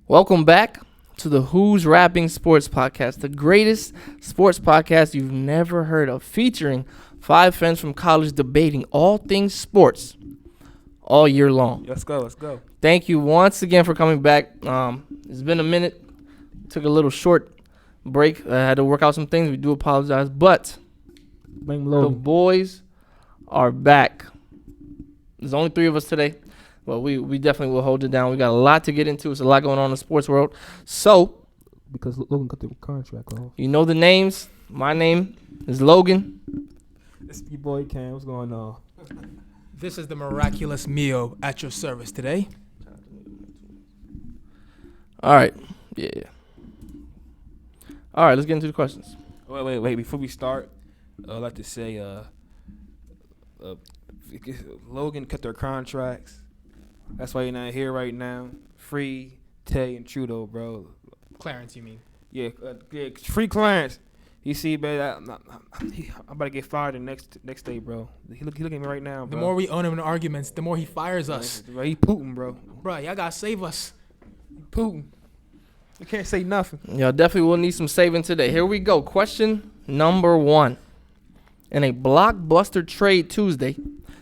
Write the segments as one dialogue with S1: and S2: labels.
S1: Welcome back to the Who's Rapping Sports Podcast, the greatest sports podcast you've never heard of, featuring 5 friends from college debating all things sports all year long.
S2: Let's go.
S1: Thank you once again for coming back. It's been a minute. Took a little short break. I had to work out some things. We do apologize, but the boys are back. There's only 3 of us today. Well, we definitely will hold it down. We got a lot to get into. It's a lot going on in the sports world. So,
S2: because Logan got the contract off.
S1: You know the names. My name is Logan.
S2: It's your boy Cam. What's going on?
S3: This is the miraculous Mio at your service today.
S1: All right. Yeah. All right, let's get into the questions.
S2: Wait. Before we start, I'd like to say Logan cut their contracts. That's why you're not here right now. Free Tay and Trudeau, bro.
S3: Clarence, you mean?
S2: Yeah, free Clarence. You see, man, I'm about to get fired the next day, bro. He looking at me right now, bro.
S3: The more we own him in arguments, the more he fires us.
S2: Bro, he Putin, bro.
S3: Bro, y'all gotta save us.
S2: Putin. You can't say nothing.
S1: Y'all definitely will need some saving today. Here we go. Question number 1. In a blockbuster trade Tuesday,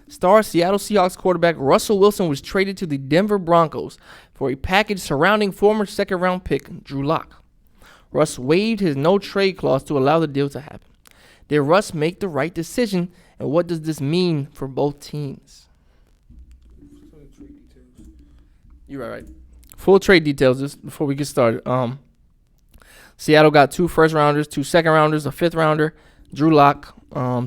S1: star Seattle Seahawks quarterback Russel Wilson was traded to the Denver Broncos for a package surrounding former second-round pick Drew Lock. Russ waived his no-trade clause to allow the deal to happen. Did Russ make the right decision, and what does this mean for both teams? You're right. Full trade details just before we get started. Seattle got 2 first-rounders, 2 second-rounders, a 5th-rounder, Drew Lock,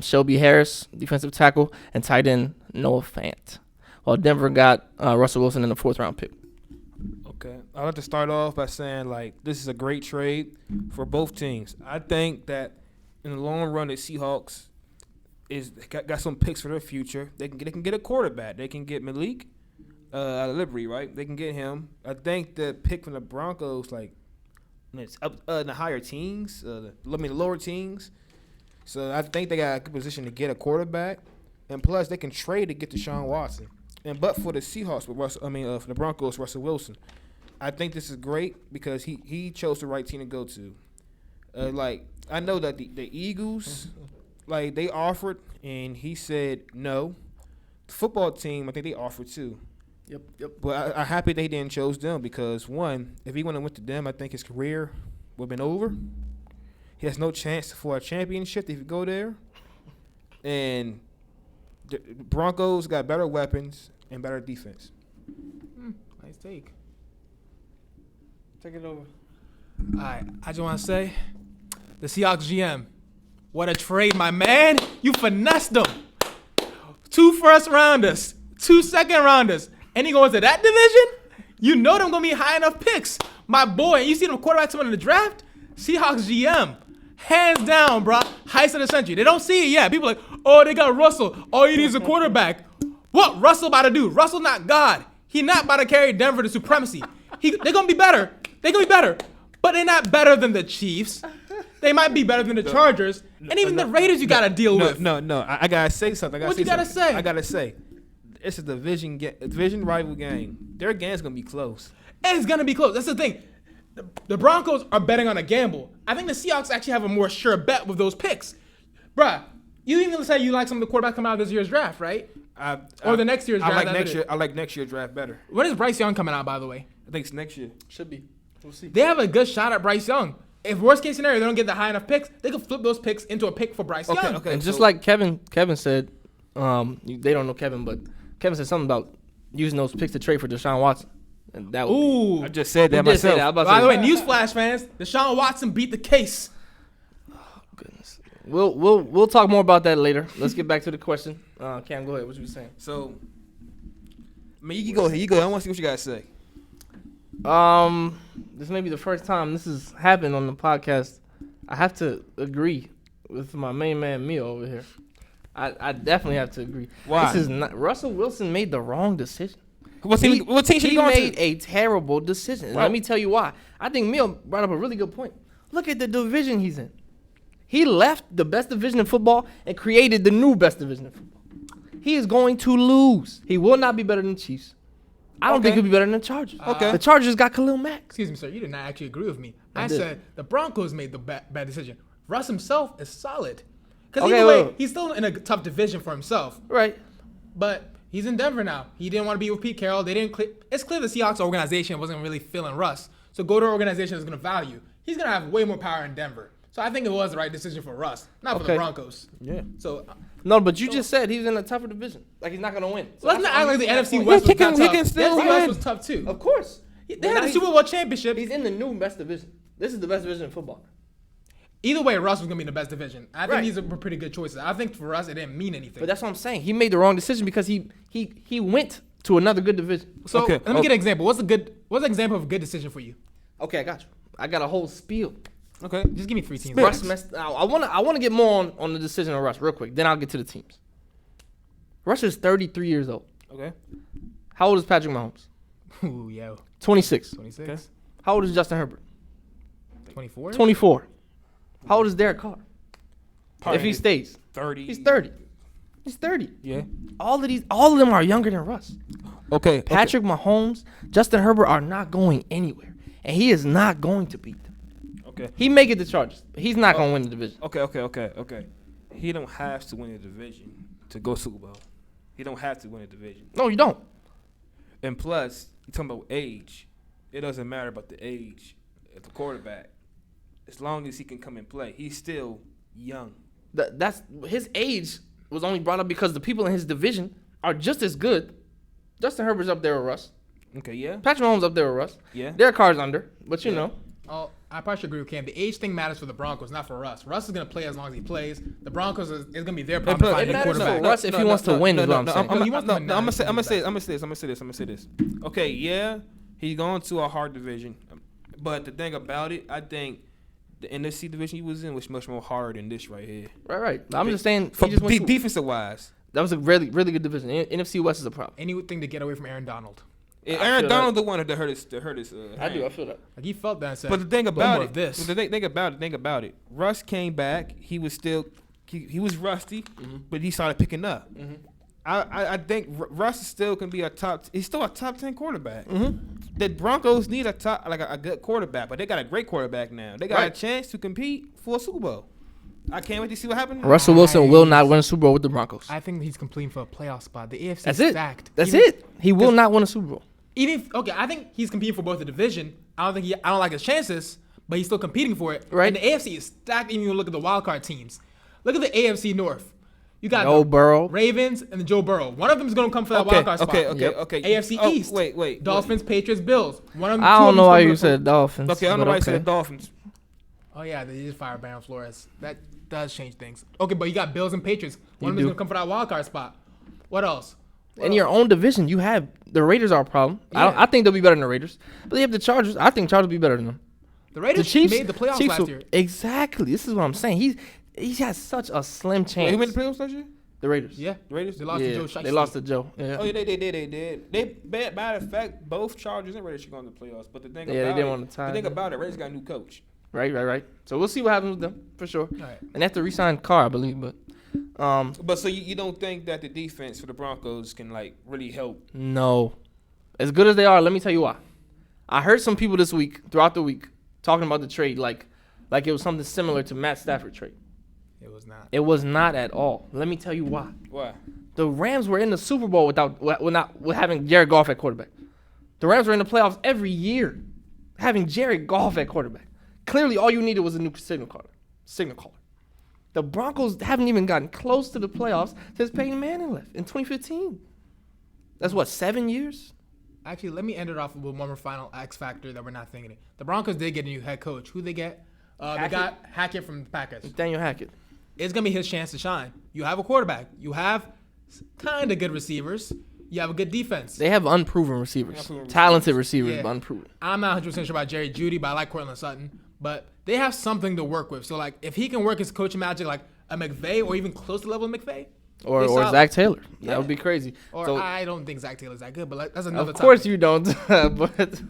S1: Shelby Harris, defensive tackle, and tight end Noah Fant. While Denver got Russell Wilson in the 4th-round pick.
S2: Okay. I'd like to start off by saying, this is a great trade for both teams. I think that in the long run, the Seahawks got some picks for their future. They can get a quarterback. They can get Malik out of Liberty, right? They can get him. I think the pick from the Broncos, it's up in the higher teens, the lower teens. So I think they got a good position to get a quarterback, and plus they can trade to get Deshaun Watson. But for the Seahawks, for the Broncos, Russell Wilson, I think this is great because he chose the right team to go to. I know that the Eagles, they offered and he said no. The football team, I think they offered too.
S1: Yep.
S2: But I'm happy they didn't choose them because one, if he went to them, I think his career would have been over. He has no chance for a championship if you go there. And the Broncos got better weapons and better defense.
S3: Nice take.
S1: Take it over.
S3: All right, I just want to say, the Seahawks GM, what a trade, my man. You finessed them. 2 first-rounders, 2 second-rounders, and he goes to that division? You know them going to be high enough picks. My boy, you see them quarterbacks coming in the draft? Seahawks GM. Hands down, bro. Heist of the century. They don't see it yet. People are like, oh, they got Russell. All he needs is a quarterback. What Russell about to do? Russell not God. He not about to carry Denver to supremacy. They're going to be better. They're going to be better. But they're not better than the Chiefs. They might be better than the Chargers. And even the Raiders you got to deal with.
S2: No. I got to say something.
S3: What you got to say?
S2: I got to say. It's a division rival game. Their game's going to be close.
S3: And it's going to be close. That's the thing. The Broncos are betting on a gamble. I think the Seahawks actually have a more sure bet with those picks. Bruh, you even say you like some of the quarterbacks coming out of this year's draft, right? Or the next year's draft.
S2: I like next year's draft better.
S3: When is Bryce Young coming out, by the way?
S2: I think it's next year.
S1: Should be. We'll see.
S3: They have a good shot at Bryce Young. If worst case scenario, they don't get the high enough picks, they could flip those picks into a pick for Bryce Young.
S2: Okay.
S1: And just like Kevin said, they don't know Kevin, but Kevin said something about using those picks to trade for Deshaun Watson. And that
S3: Ooh.
S2: I just said that myself.
S1: Say that.
S3: By the way, newsflash fans, Deshaun Watson beat the case.
S1: Oh, goodness. We'll talk more about that later. Let's get back to the question. Cam, go ahead. What you saying?
S2: So, you go ahead. You go. I want to see what you guys say.
S1: This may be the first time this has happened on the podcast. I have to agree with my main man Mio over here. I definitely have to agree.
S2: Why?
S1: This is not Russell Wilson made the wrong decision.
S2: What team should he go to?
S1: He made a terrible decision. Let me tell you why. I think Mio brought up a really good point. Look at the division he's in. He left the best division in football and created the new best division in football. He is going to lose. He will not be better than the Chiefs. I don't think he'll be better than the Chargers.
S2: Okay.
S1: The Chargers got Khalil Mack.
S3: Excuse me, sir. You did not actually agree with me. I
S1: did.
S3: said the Broncos made the bad decision. Russ himself is solid. Because
S1: Okay,
S3: either way,
S1: wait.
S3: he's still in a tough division for himself.
S1: Right.
S3: But he's in Denver now. He didn't want to be with Pete Carroll. They didn't. It's clear the Seahawks organization wasn't really feeling Russ. So go to an organization that's going to value. He's going to have way more power in Denver. So I think it was the right decision for Russ, not for the Broncos.
S2: Yeah.
S3: So
S1: No, but you just said he's in a tougher division. Like he's not gonna win. So
S3: let's not act like the
S1: that's
S3: NFC
S1: point.
S3: West
S2: he
S3: was not
S2: can
S3: tough.
S2: still
S3: The NFC West
S2: win.
S3: was tough too.
S1: Of course.
S3: They had the Super Bowl championship.
S1: He's in the new best division. This is the best division in football.
S3: Either way, Russ was going to be in the best division. I think
S1: Right.
S3: these are pretty good choices. I think for us, it didn't mean anything.
S1: But that's what I'm saying. He made the wrong decision because he went to another good division.
S3: So
S2: Okay,
S3: let me get an example. What's an example of a good decision for you?
S1: Okay, I got you. I got a whole spiel.
S2: Okay.
S3: Just give me 3 teams.
S1: Russ messed. I wanna get more on the decision of Russ real quick. Then I'll get to the teams. Russ is 33 years old.
S2: Okay.
S1: How old is Patrick Mahomes?
S3: Ooh, yo.
S1: 26.
S3: 26,
S2: Okay.
S1: How old is Justin Herbert?
S3: 24?
S1: 24. How old is Derek Carr?
S2: Probably
S1: If he stays,
S2: 30.
S1: he's 30. He's 30.
S2: Yeah.
S1: All of them are younger than Russ.
S2: Okay.
S1: Patrick Mahomes, Justin Herbert are not going anywhere, and he is not going to beat them.
S2: Okay.
S1: He may get the Chargers, but he's not going to win the division.
S2: Okay. He don't have to win the division to go Super Bowl. He don't have to win the division.
S1: No, you don't.
S2: And plus, you talking about age. It doesn't matter about the age of the quarterback. As long as he can come and play, he's still young.
S1: That's his age was only brought up because the people in his division are just as good. Justin Herbert's up there with Russ.
S2: Okay, yeah.
S1: Patrick Mahomes up there with Russ.
S2: Yeah.
S1: Derek Carr's under, but you know.
S3: Oh, I probably should agree with Cam. The age thing matters for the Broncos, not for Russ. Russ is going to play as long as he plays. The Broncos is going to be their problem to find
S1: it
S3: a
S1: matters
S3: quarterback.
S1: for Russ if he wants to win is what I'm saying.
S3: He wants to win now.
S2: I'm gonna say this. Okay, yeah, he's going to a hard division, but the thing about it, I think the NFC division he was in was much more harder than this right here.
S1: Right. I'm just saying.
S2: For
S1: He just went to-
S2: defensive wise,
S1: that was a really, really good division. NFC West is a problem.
S3: Anything to get away from Aaron Donald.
S2: Aaron
S1: feel
S2: Donald the one that hurt his.
S1: I do. I feel that.
S3: Like he felt that and said,
S2: But the thing
S3: "No
S2: about
S3: more
S2: it,
S3: of this.
S2: the thing about it, Russ came back. He was still, he was rusty, but he started picking up. I think Russ still can be he's still a top 10 quarterback. The Broncos need a good quarterback, but they got a great quarterback now. They got a chance to compete for a Super Bowl. I can't wait to see what happens.
S1: Russell Wilson will not win a Super Bowl with the Broncos.
S3: I think he's competing for a playoff spot. The AFC
S1: That's
S3: is
S1: it.
S3: stacked.
S1: That's
S3: Even-
S1: it. He will not win a Super Bowl.
S3: I think he's competing for both the division. I don't like his chances, but he's still competing for it.
S1: Right.
S3: And the AFC is stacked. Even when you look at the wild card teams. Look at the AFC North. You got
S1: Joe
S3: the
S1: Burrow.
S3: Ravens and the Joe Burrow. One of them is going to come for that wild card spot.
S2: Okay.
S3: AFC
S2: Oh,
S3: East.
S2: Wait.
S3: Dolphins, Patriots, Bills. One of them.
S1: I
S3: two
S1: don't
S3: of
S1: know
S3: them's
S1: why
S3: gonna
S1: you
S3: go
S1: said Dolphins.
S2: Okay, I don't know
S1: but
S2: why you said Dolphins.
S3: Oh yeah, they just fired Brian Flores. That does change things. Okay, but you got Bills and Patriots. One of them is
S1: do.
S3: going to come for that wild card spot. What else?
S1: In your own division, you have the Raiders are a problem.
S3: Yeah.
S1: I think they'll be better than the Raiders. But they have the Chargers. I think Chargers will be better than them.
S3: The Raiders
S1: The Chiefs
S3: made the playoffs
S1: Chiefs
S3: last
S1: will-
S3: year.
S1: Exactly. This is what I'm saying. He has such a slim chance.
S2: Who made the playoffs last year?
S1: The Raiders.
S3: Yeah,
S2: The Raiders?
S3: They lost to
S1: Yeah,
S3: Joe Shiesty.
S1: they lost to Joe. Yeah.
S2: Oh yeah, they did. They matter of fact, both Chargers and Raiders should go in the playoffs. But the thing
S1: Yeah, they
S2: about
S1: didn't
S2: it,
S1: want to tie
S2: the thing
S1: them.
S2: about it, Raiders got a new coach.
S1: Right. So we'll see what happens with them for sure.
S3: All right.
S1: And they have to re-sign Carr, I believe. But
S2: But so you don't think that the defense for the Broncos can like really help?
S1: no, as good as they are, let me tell you why. I heard some people this week, throughout the week, talking about the trade like it was something similar to Matt Stafford trade.
S3: It was not.
S1: It was not at all. Let me tell you why.
S2: Why?
S1: The Rams were in the Super Bowl without having Jared Goff at quarterback. The Rams were in the playoffs every year, having Jared Goff at quarterback. Clearly, all you needed was a new signal caller. The Broncos haven't even gotten close to the playoffs since Peyton Manning left in 2015. That's what, 7 years?
S3: Actually, let me end it off with one more final X factor that we're not thinking of. The Broncos did get a new head coach. Who they get? They
S1: Hackett?
S3: got Hackett from the Packers.
S1: Daniel Hackett.
S3: It's gonna be his chance to shine. You have a quarterback. You have kind of good receivers. You have a good defense.
S1: They have unproven receivers.
S2: Unproven
S1: Talented receivers,
S3: Yeah.
S1: but unproven.
S3: I'm not 100% sure about Jerry Jeudy, but I like Cortland Sutton. But they have something to work with. So like, if he can work his coaching magic like a McVay or even close to the level of McVay,
S1: Or
S3: they solid.
S1: Zach Taylor.
S3: Yeah.
S1: That would be crazy.
S3: Or
S1: So,
S3: I don't think Zach Taylor's that good, but like, that's another
S1: of course
S3: topic.
S1: you don't. But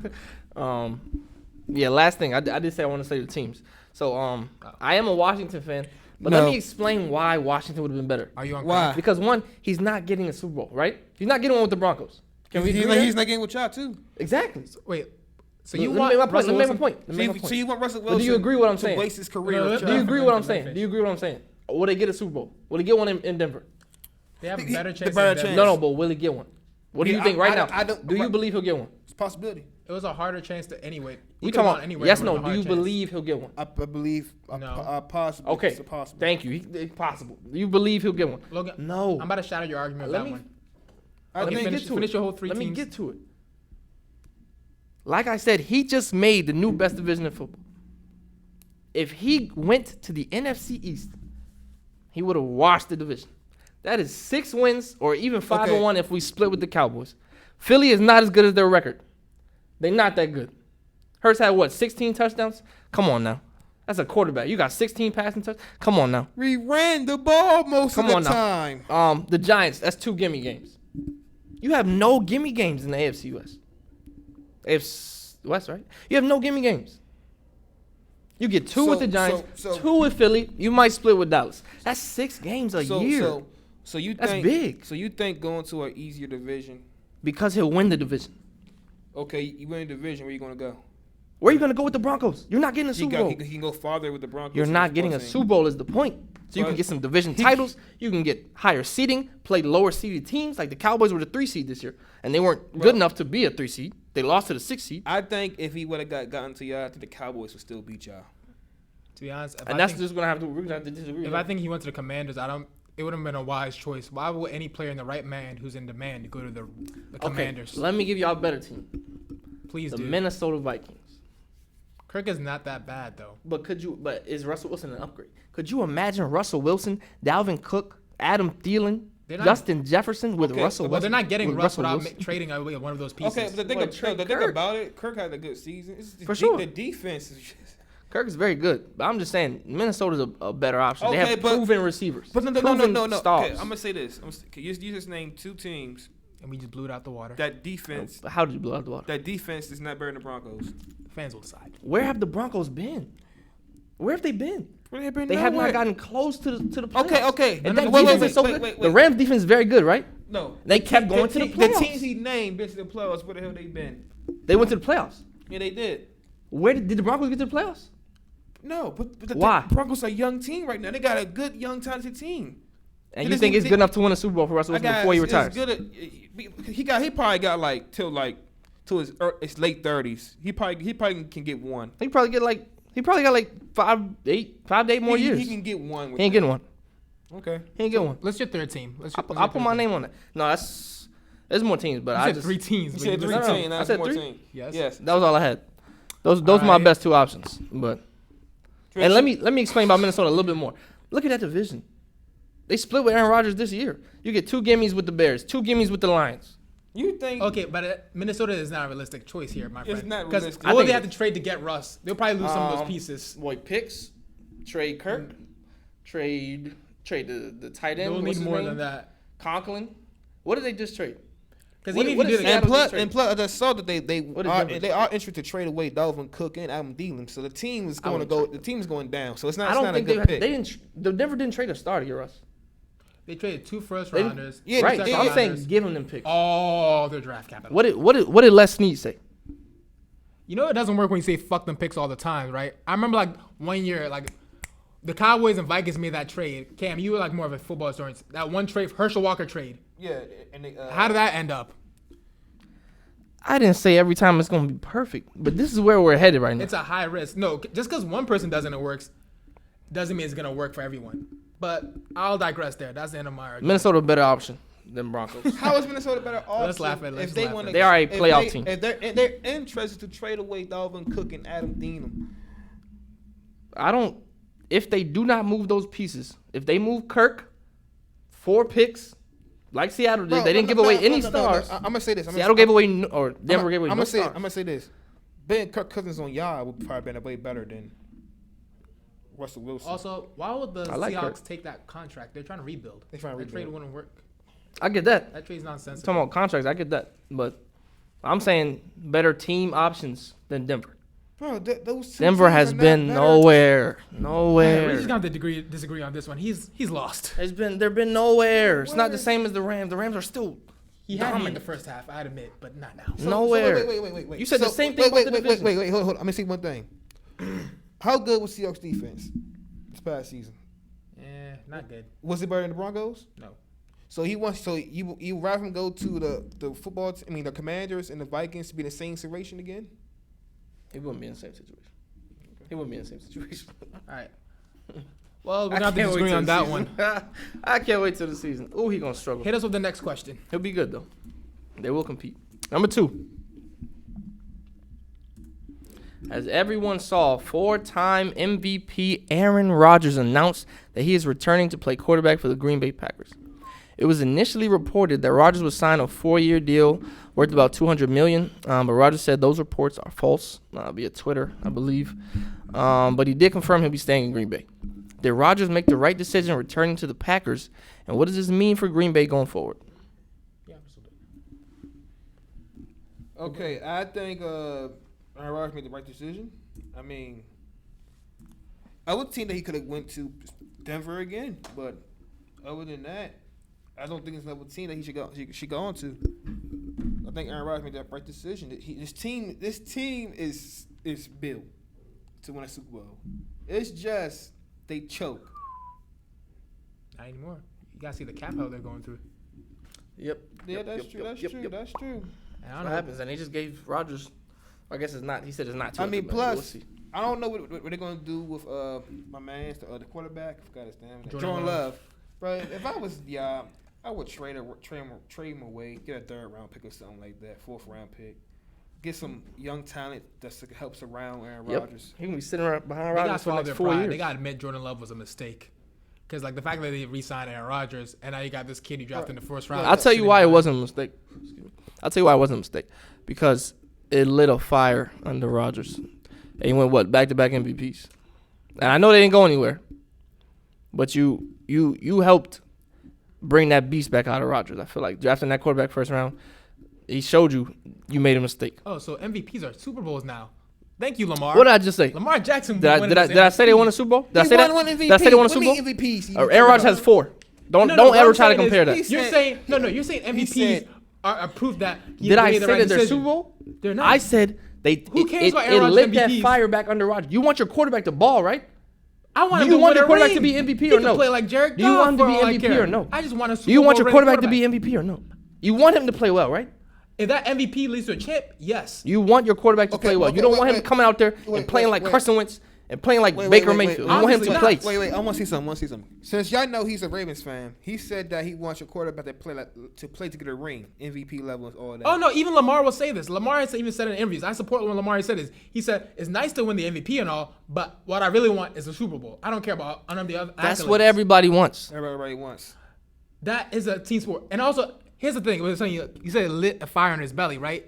S1: yeah, last thing. I did say I want to say the teams. So I am a Washington fan. But
S2: No.
S1: let me explain why Washington would have been better.
S3: Are you on
S2: Why?
S3: crack?
S1: Because one, he's not getting a Super Bowl, right? He's not getting one with the Broncos. Can we agree there?
S2: He's not getting with y'all too.
S1: Exactly.
S3: Wait. So
S1: Let
S3: you
S1: me
S3: want
S1: make my point.
S3: Russell
S1: Let me make my
S3: Wilson?
S1: point. Let me make my
S2: So
S1: point.
S2: you want Russell
S1: But
S2: Wilson?
S1: do you agree with what I'm
S2: to
S1: saying?
S2: waste his career?
S3: No,
S2: with
S3: do
S1: Do you
S2: y'all?
S1: agree with what I'm saying? Do you agree with what I'm saying? Will they get a Super Bowl? Will they get one in Denver?
S3: They have a
S2: He-
S3: better
S2: the
S3: chance.
S2: better
S3: than
S2: chance.
S3: them.
S1: No, but will he get one? What do you
S2: Yeah,
S1: think right now?
S2: I don't.
S1: Do you believe he'll get one?
S2: It's a possibility.
S3: It was a harder chance to anyway.
S1: You
S3: We
S1: talking
S3: could've
S1: about
S3: gone anywhere.
S1: yes,
S3: and
S1: no?
S3: it was a
S1: Do
S3: hard
S1: you
S3: chance.
S1: believe he'll get one?
S2: I believe.
S3: No.
S2: Possibly.
S1: Okay,
S2: It's possible.
S1: thank you. It's possible. You believe he'll get one?
S3: Logan,
S1: No.
S3: I'm about to shatter your argument
S1: Let
S3: with
S1: me-
S3: that one.
S2: I
S3: Let me
S2: think
S3: finish- finish your whole three
S1: Let me
S3: teams.
S1: get to it. Like I said, he just made the new best division in football. If he went to the NFC East, he would have washed the division. That is 6 wins or even 5-1 if we split with the Cowboys. Philly is not as good as their record. They're not that good. Hurts had what, 16 touchdowns? Come on now. That's a quarterback. You got 16 passing touchdowns? Come on now.
S2: we ran the ball most
S1: Come
S2: of
S1: on
S2: the
S1: now.
S2: time.
S1: The Giants, that's 2 gimme games. You have no gimme games in the AFC West. AFC West, right? You have no gimme games. You get 2 with the Giants, 2 with Philly. You might split with Dallas. That's 6 games a year.
S2: So you
S1: That's
S2: think
S1: big.
S2: So you think going to an easier division?
S1: Because he'll win the division.
S2: Okay, you win the division. Where you gonna go?
S1: Where are you going to go with the Broncos? You're not getting a
S2: He
S1: Super Bowl.
S2: can go farther with the Broncos.
S1: You're
S2: than
S1: not
S2: the
S1: getting a
S2: Sports
S1: Super Bowl is the point. So you can
S2: But
S1: get some division titles. You can get higher seeding, play lower seeded teams. Like the Cowboys were the 3 seed this year. And they weren't good enough to be a 3 seed. They lost to the 6 seed.
S2: I think if he would have gotten to y'all, I think the Cowboys would still beat y'all.
S3: To be honest,
S1: And that's just going to have to, we're going to have to disagree.
S3: if I think he went to the Commanders, it would have been a wise choice. Why would any player in the right mind who's in demand go to the Commanders?
S1: Let me give y'all a better team.
S3: Please
S1: The
S3: do.
S1: Minnesota Vikings.
S3: Kirk is not that bad though.
S1: But is Russell Wilson an upgrade? Could you imagine Russell Wilson, Dalvin Cook, Adam Thielen,
S3: They're not-
S1: Justin Jefferson with
S2: Okay,
S1: Russell
S2: but
S3: Well,
S1: Wilson?
S3: they're not getting
S1: with
S3: Russ
S1: Russell
S3: without
S1: Wilson?
S3: trading away one of those pieces.
S2: Okay, but
S1: What, trade
S2: the thing
S1: Kirk?
S2: about it, Kirk had a good season. It's just
S1: For sure.
S2: The defense is just.
S1: Kirk is very good, but I'm just saying Minnesota's a better option. they
S2: Okay,
S1: have
S2: but-
S1: proven receivers.
S2: But no.
S1: proven
S2: Okay,
S1: stars.
S2: I'm gonna say this. You just named 2 teams
S3: And we just blew it out the water.
S2: that defense.
S1: How did you blow out the water?
S2: That defense is not better than the Broncos.
S3: Fans will decide.
S1: Where have the Broncos been? Where have they been?
S2: Where they been
S1: They have
S2: nowhere.
S1: not gotten close to the playoffs.
S2: Okay.
S1: And
S3: No,
S1: that
S3: no,
S1: defense
S3: wait,
S1: is so
S2: wait,
S1: good.
S2: wait,
S1: The
S2: wait.
S1: Rams defense is very good, right?
S2: No.
S1: They kept going to the
S2: The
S1: playoffs.
S2: teams he named been to the playoffs. Where the hell they been?
S1: They went to the playoffs.
S2: Yeah, they did.
S1: Where did the Broncos get to the playoffs?
S2: No, but the
S1: Why?
S2: Broncos are a young team right now. They got a good, young, talented team.
S1: And
S2: It
S1: you think
S2: isn't-
S1: it's good enough to win a Super Bowl for Russell Wilson before he retires?
S2: Good he probably got till his late 30s. He probably can get one.
S1: He probably got like 5 to 8 more years.
S2: He can get one.
S1: He ain't getting one.
S2: Okay.
S1: He ain't getting one.
S3: Let's your third team.
S1: I'll put my name on it. No, there's more teams, but
S3: You
S1: I
S3: said
S1: just
S3: 3 teams.
S2: You
S3: but
S2: said
S3: you
S2: 3
S3: just-
S1: no.
S2: teams.
S1: I
S2: That's
S1: said
S2: more
S1: 3?
S2: team.
S3: Yes.
S2: Yes.
S1: that was all I had. Those are my
S3: Alright.
S1: best 2 options. But and let me explain about Minnesota a little bit more. Look at that division. They split with Aaron Rodgers this year. You get 2 gimmies with the Bears, 2 gimmies with the Lions.
S2: You think?
S3: Okay, but Minnesota is not a realistic choice here, my friend.
S2: It's not
S3: Because
S2: realistic.
S3: what
S1: I
S3: would
S1: think
S3: they have to trade to get Russ? They'll probably lose some of those pieces.
S1: Boy, picks, trade Kirk, trade the tight end.
S3: They'll
S1: what's
S3: need
S1: his
S3: more
S1: name?
S3: than that.
S1: Conklin. What did they just trade?
S3: Because
S1: What-
S3: even
S1: what
S3: if you
S1: is
S3: do
S1: Seattle
S3: the
S1: just
S2: And plus, I just saw that they
S1: What is Denver's
S2: are interested to trade away Dalvin Cook and Adam Thielen. So the team is going to
S1: would
S2: go.
S1: trade
S2: The team is going down. So it's not.
S1: I
S2: It's
S1: don't
S2: not
S1: think
S2: a good
S1: they
S2: pick.
S1: didn't. They never didn't trade a star to get Russ.
S3: they traded 2 first
S1: They-
S3: rounders.
S2: Yeah,
S1: right.
S3: two
S1: So
S3: second
S1: I'm saying
S3: rounders.
S1: give them picks.
S3: Oh, their draft capital.
S1: What did Les Snead say?
S3: You know it doesn't work when you say fuck them picks all the time, right? I remember like one year, like the Cowboys and Vikings made that trade. Cam, you were like more of a football historian. That one trade, Herschel Walker trade.
S2: Yeah, and they,
S3: How did that end up?
S1: I didn't say every time it's gonna be perfect, but this is where we're headed right now.
S3: It's a high risk. No, just because one person doesn't it works, doesn't mean it's gonna work for everyone. But I'll digress there. That's the end of my argument.
S1: Minnesota a better option than Broncos.
S2: How is Minnesota better off?
S3: Let's laugh at it, let's
S2: if they
S3: laugh
S2: want
S3: at
S2: to.
S3: it.
S1: They are a playoff team.
S2: If they're interested to trade away Dalvin Cook and Adam Thielen.
S1: I don't. If they do not move those pieces, if they move Kirk, 4 picks, like Seattle did, they didn't give away any stars.
S2: I'm gonna say this.
S1: Seattle gave away, or Denver gave away
S2: I'm
S1: no
S2: gonna say.
S1: stars.
S2: I'm gonna say this. Ben Kirk Cousins on y'all would probably been way better than Russell Wilson.
S3: Also, why would the
S1: I like
S3: Seahawks
S1: Kirk.
S3: take that contract? They're trying to rebuild.
S2: They trying to
S3: That trade
S2: rebuild.
S3: wouldn't work.
S1: I get that.
S3: That trade's nonsensical.
S1: Talking about contracts, I get that, but I'm saying better team options than Denver.
S2: Bro, those two
S1: Denver
S2: teams
S1: has
S2: are not
S1: been
S2: better.
S1: nowhere.
S3: We're
S1: Nowhere.
S3: just gonna disagree on this one. He's lost.
S1: They've been nowhere. It's not the same as the Rams. The Rams are still
S3: He had me in
S1: dominant.
S3: the first half, I'd admit, but not now.
S1: Nowhere.
S2: Wait.
S1: You said the same thing about the division.
S2: Wait. Hold on. I'm gonna see one thing. How good was Seahawks defense this past season?
S3: Yeah, not good.
S2: Was it better than the Broncos?
S3: No.
S2: So you rather him go to the football? The Commanders and the Vikings to be in the same situation again?
S1: He wouldn't be in the same situation. He wouldn't be in the same situation.
S3: All right. Well, we're
S1: I
S3: gonna have to
S1: can't wait
S3: disagree
S1: till
S3: on
S1: the
S3: that
S1: season.
S3: one.
S1: I can't wait till the season. Ooh, he gonna struggle.
S3: Hit us with the next question.
S1: He'll be good though. They will compete. Number 2. As everyone saw, 4-time MVP Aaron Rodgers announced that he is returning to play quarterback for the Green Bay Packers. It was initially reported that Rodgers would sign a 4-year deal worth about $200 million, but Rodgers said those reports are false via Twitter, I believe. But he did confirm he'll be staying in Green Bay. Did Rodgers make the right decision returning to the Packers, and what does this mean for Green Bay going forward?
S3: Yeah, absolutely.
S2: Okay, I think Aaron Rodgers made the right decision. I mean, I would think that he could have went to Denver again, but other than that, I don't think it's another team that he should go on to. I think Aaron Rodgers made that right decision. This team is built to win a Super Bowl. It's just they choke.
S3: Not anymore. You gotta see the cap hell they're going through.
S1: Yep.
S2: Yeah, that's true. That's true.
S3: And I
S1: What
S3: don't know.
S1: happens? And they just gave Rodgers. I guess it's not. He said it's not.
S2: I mean,
S1: $200 million, but we'll
S2: plus,
S1: see.
S2: I don't know what they're going to do with my man, the quarterback. I forgot his name.
S3: Jordan
S2: Jordan Love. Right? If I was I would trade him away, get a 3rd round pick or something like that, 4th round pick. Get some young talent that helps around Aaron Rodgers.
S1: He can be sitting behind
S3: They
S1: Rodgers
S3: gotta
S1: for
S3: swallow
S1: like
S3: their
S1: 4
S3: pride.
S1: years.
S3: They gotta admit Jordan Love was a mistake. Because like the fact that they re-signed Aaron Rodgers and now you got this kid you drafted in the 1st round.
S1: I'll tell you why it wasn't a mistake. Excuse me. I'll tell you why it wasn't a mistake. Because it lit a fire under Rodgers. And he went back-to-back MVPs. And I know they didn't go anywhere. But you helped bring that beast back out of Rodgers. I feel like drafting that quarterback 1st round, he showed you made a mistake.
S3: Oh, so MVPs are Super Bowls now. Thank you, Lamar.
S1: What did I just say?
S3: Lamar Jackson.
S1: Did I say they won a Super Bowl? Did I say that?
S2: One MVP.
S1: Did I say they won a Super Bowl?
S2: MVPs.
S1: Aaron Rodgers has 4. Don't ever try to compare that.
S3: You're saying You're saying MVPs are proof that you
S1: Did I
S3: made
S1: say
S3: the right
S1: that they're
S3: decision.
S1: Super Bowl?
S3: They're not.
S1: I said
S3: Who cares about Aaron
S1: it
S3: Rodgers
S1: lit that
S3: MVPs?
S1: fire back under Rodgers. You want your quarterback to ball, right?
S3: I want him
S1: Do you
S3: to
S1: want
S3: win
S1: your
S3: a
S1: quarterback
S3: ring.
S1: to be MVP
S3: He
S1: or
S3: can
S1: no?
S3: play like Jared
S1: Do you want him to
S3: Goff
S1: be
S3: for all I
S1: MVP
S3: care.
S1: or no?
S3: I just want a Super
S1: Do you want your
S3: Bowl
S1: quarterback to be MVP or no? You want him to play well, right?
S3: If that MVP leads to a chip, yes.
S1: You want your quarterback to
S2: Okay,
S1: play well.
S2: okay,
S1: You don't
S2: wait,
S1: want him
S2: wait.
S1: coming out there
S2: Wait,
S1: and playing like
S2: wait.
S1: Carson Wentz and playing like
S2: Wait,
S1: Baker
S2: wait,
S1: Mayfield.
S2: wait.
S1: You want him to
S3: Obviously
S1: play.
S2: Wait. I want to see something. Since y'all know he's a Ravens fan, he said that he wants your quarterback to play to get a ring, MVP level, and all that.
S3: Oh no, even Lamar will say this. Lamar has even said it in interviews. I support when Lamar said this. He said it's nice to win the MVP and all, but what I really want is a Super Bowl. I don't care about none of the other.
S1: That's
S3: accolades.
S1: what everybody wants.
S2: Everybody wants.
S3: That is a team sport. And also, here's the thing. You said it lit a fire in his belly, right?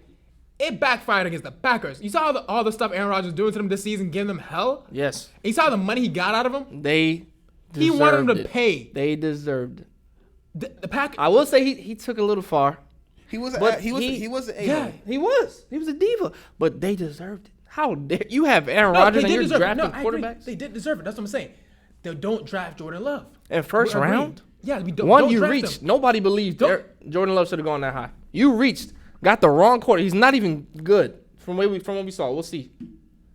S3: It backfired against the Packers. You saw all the stuff Aaron Rodgers doing to them this season, giving them hell.
S1: Yes.
S3: And you saw the money he got out of them.
S1: They
S3: He wanted them to
S1: deserved it.
S3: pay.
S1: They deserved it.
S3: The Packers.
S1: I will say he took a little far.
S2: He was
S1: But
S2: he was an A.
S1: Yeah, he was. He was a diva. But they deserved it. How dare you have Aaron Rodgers and you're drafting
S3: I agree.
S1: quarterbacks?
S3: They did deserve it. That's what I'm saying. They don't draft Jordan Love.
S1: In first
S3: We agreed.
S1: round?
S3: Yeah, we don't.
S1: One
S3: don't
S1: you
S3: draft
S1: reached.
S3: him.
S1: Nobody believed
S3: Don't-
S1: Jordan Love should have gone that high. You reached. Got the wrong quarter. He's not even good from what we saw. We'll see.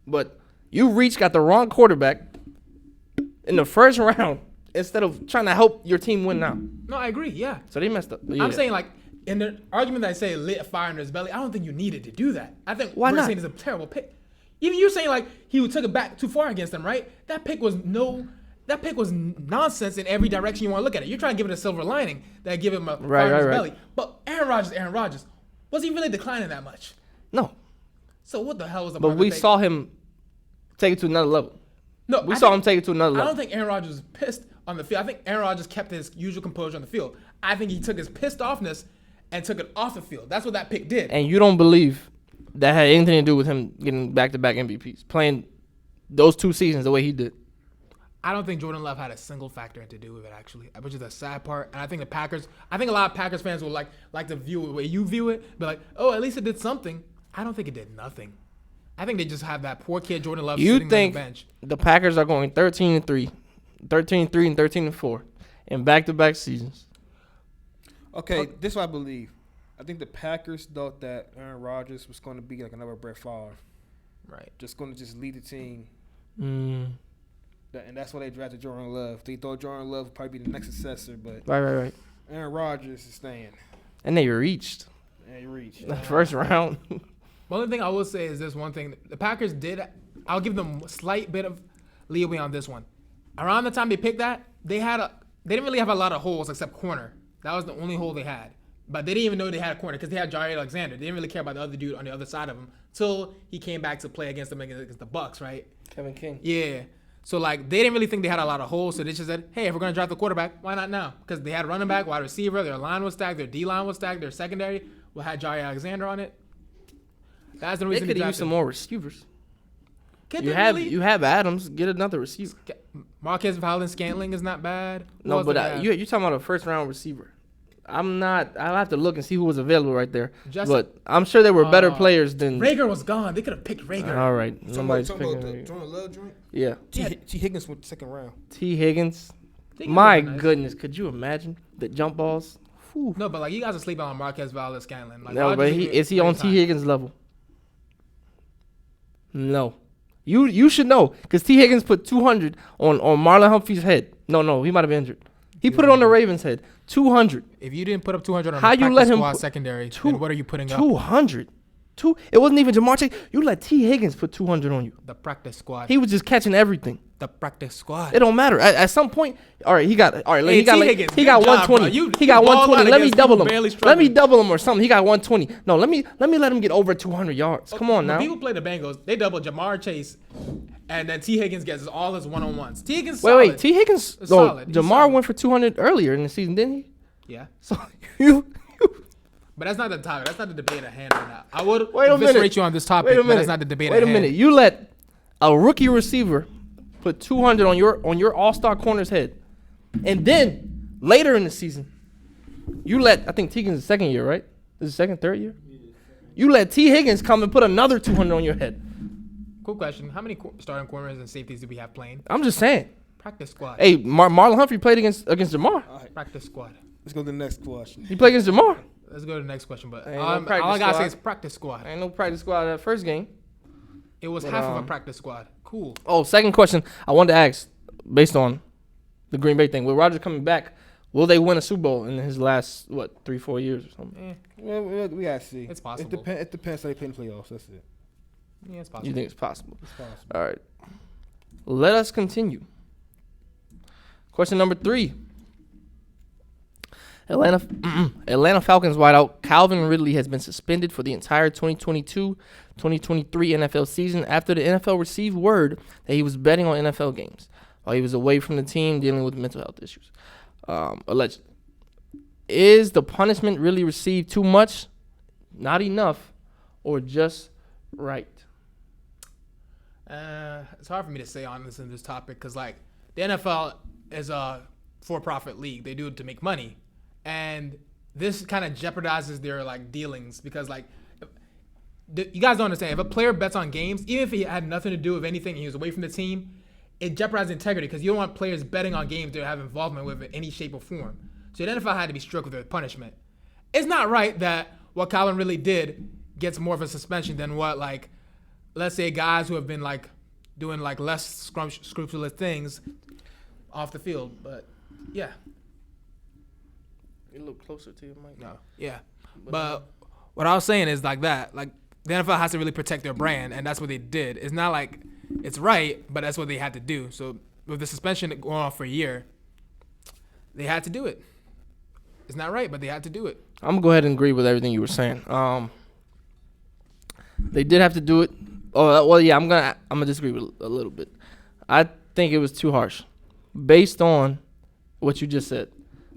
S1: But you reached, got the wrong quarterback in the first round instead of trying to help your team win now.
S3: No, I agree. Yeah.
S1: So they messed up. Yeah.
S3: I'm saying like in the argument that I say lit a fire in his belly, I don't think you needed to do that. I think
S1: Why
S3: we're
S1: not?
S3: saying it's a terrible pick. Even you're saying like he took it back too far against them, right? That pick was nonsense in every direction you want to look at it. You're trying to give it a silver lining that give him a fire in his belly. But Aaron Rodgers, was he really declining that much?
S1: No.
S3: So what the hell was the
S1: But
S3: point of
S1: we
S3: the pick?
S1: saw him take it to another level.
S3: No,
S1: We
S3: I
S1: saw
S3: think-
S1: him take it to another
S3: I
S1: level.
S3: don't think Aaron Rodgers was pissed on the field. I think Aaron Rodgers kept his usual composure on the field. I think he took his pissed offness and took it off the field. That's what that pick did.
S1: And you don't believe that had anything to do with him getting back-to-back MVPs, playing those 2 seasons the way he did.
S3: I don't think Jordan Love had a single factor to do with it, actually, which is the sad part. And I think a lot of Packers fans will like to view it the way you view it, but like, oh, at least it did something. I don't think it did nothing. I think they just have that poor kid Jordan Love
S1: You
S3: sitting
S1: think
S3: on the bench.
S1: the Packers are going 13-3, 13-3, and 13-4 in back-to-back seasons?
S2: Okay, this is what I believe. I think the Packers thought that Aaron Rodgers was going to be like another Brett Favre.
S3: Right.
S2: Just going to just lead the team.
S1: Mm.
S2: And that's why they drafted Jordan Love. They thought Jordan Love would probably be the next successor, but
S1: Right.
S2: Aaron Rodgers is staying.
S1: And they reached
S2: And he reached.
S1: the first round.
S3: The only thing I will say is this one thing. The Packers did. I'll give them a slight bit of leeway on this one. Around the time they picked that, they didn't really have a lot of holes except corner. That was the only hole they had. But they didn't even know they had a corner because they had Jair Alexander. They didn't really care about the other dude on the other side of him until he came back to play against them against the Bucks, right?
S1: Kevin King.
S3: Yeah. So, like, they didn't really think they had a lot of holes. So they just said, hey, if we're going to draft the quarterback, why not now? Because they had running back, wide receiver, their line was stacked, their D-line was stacked, their secondary had Jair Alexander on it. That's the
S1: They
S3: reason
S1: could
S3: they
S1: use some
S3: drafted.
S1: more receivers.
S3: Could
S1: You
S3: they
S1: have
S3: really?
S1: you have Adams. Get another receiver.
S3: Marquez Valdes-Scantling is not bad. Who
S1: No,
S3: else
S1: but
S3: do they have?
S1: you're talking about a first round receiver. I'm not. I'll have to look and see who was available right there. But I'm sure there were better players than.
S3: Rager was gone. They could have picked Rager.
S1: All right, nobody's
S2: Talking about
S1: picking.
S2: the Jordan Love joint?
S1: Yeah,
S2: T. Higgins went the second round.
S1: T. Higgins.
S3: Higgins
S1: My
S3: was nice.
S1: goodness, could you imagine the jump balls? Whew.
S3: No, but like you guys are sleeping on Marquez Valdes-Scantling. Like,
S1: No,
S3: Rodgers
S1: but is he on T. Higgins level? No. You should know because T. Higgins put 200 on Marlon Humphrey's head. No, he might have been injured. He put it on the Ravens' head. 200.
S3: If you didn't put up 200 on
S1: How
S3: the
S1: you
S3: practice
S1: let him
S3: squad
S1: put
S3: secondary,
S1: two-
S3: then what are you putting up?
S1: 200. It wasn't even Jamar Chase. You let T. Higgins put 200 on you.
S3: The practice squad.
S1: He was just catching everything.
S3: The practice squad.
S1: It don't matter. At some point, all right, he got
S3: Hey,
S1: he got
S3: T.
S1: like,
S3: Higgins,
S1: he
S3: good
S1: got
S3: job,
S1: 120.
S3: bro. You
S1: He got
S3: balled
S1: 120.
S3: out
S1: Let me
S3: against
S1: double
S3: people
S1: him.
S3: barely
S1: Let me
S3: struggling.
S1: double him or something. He got 120. No, let me let him get over 200 yards. Come on
S3: When
S1: now.
S3: people play the Bengals, they double Jamar Chase, and then T. Higgins gets all his one-on-ones. T. Higgins
S1: Wait. T. Higgins.
S3: It's
S1: No,
S3: solid. He's
S1: Jamar
S3: solid.
S1: went for 200 earlier in the season, didn't he?
S3: Yeah.
S1: So you
S3: But that's not the topic. That's not the debate at hand right now. I would
S1: Wait a minute.
S3: eviscerate you on this topic,
S1: wait a
S3: but
S1: minute.
S3: that's not the debate
S1: Wait
S3: at
S1: a
S3: hand.
S1: minute. You let a rookie receiver put 200 on your all-star corner's head, and then later in the season, you let I think T. Higgins' second year, right? This is second, third year. You let T. Higgins come and put another 200 on your head.
S3: Cool question. How many starting corners and safeties do we have playing?
S1: I'm just saying.
S3: Practice squad.
S1: Hey, Marlon Humphrey played against Jamar.
S2: All right,
S3: Practice squad.
S2: let's go to the next question.
S1: He played against Jamar.
S3: Let's go to the next question. But
S1: Ain't no
S3: all
S1: practice
S3: I gotta
S1: squad.
S3: say is practice squad.
S1: Ain't no practice squad that first game.
S3: It was
S1: But,
S3: half of a practice squad. Cool.
S1: Oh, second question. I wanted to ask, based on the Green Bay thing, with Rodgers coming back, will they win a Super Bowl in his last 3-4 years or something?
S2: Well, we gotta see.
S3: It's possible.
S2: It depends how they play in the playoffs. That's it.
S3: Yeah, it's possible.
S1: You think it's possible?
S2: It's possible.
S1: All right. Let us continue. Question number 3. Atlanta Falcons wideout Calvin Ridley has been suspended for the entire 2022-2023 NFL season after the NFL received word that he was betting on NFL games while he was away from the team dealing with mental health issues. Allegedly. Is the punishment really received too much, not enough, or just right?
S3: It's hard for me to say on this topic because, like, the NFL is a for-profit league. They do it to make money. And this kind of jeopardizes their, like, dealings because, like, you guys don't understand. If a player bets on games, even if he had nothing to do with anything and he was away from the team, it jeopardizes integrity because you don't want players betting on games that have involvement with it in any shape or form. So the NFL had to be strict with their punishment. It's not right that what Calvin Ridley did gets more of a suspension than what, like, let's say guys who have been, like, doing, like, less scrupulous things off the field. But, yeah.
S1: You look closer to your mic.
S3: No. Yeah. But what I was saying is like that. Like, the NFL has to really protect their brand, and that's what they did. It's not like it's right, but that's what they had to do. So with the suspension going on for a year, they had to do it. It's not right, but they had to do it.
S1: I'm gonna go ahead and agree with everything you were saying. They did have to do it. Oh well, yeah. I'm gonna disagree with a little bit. I think it was too harsh, based on what you just said,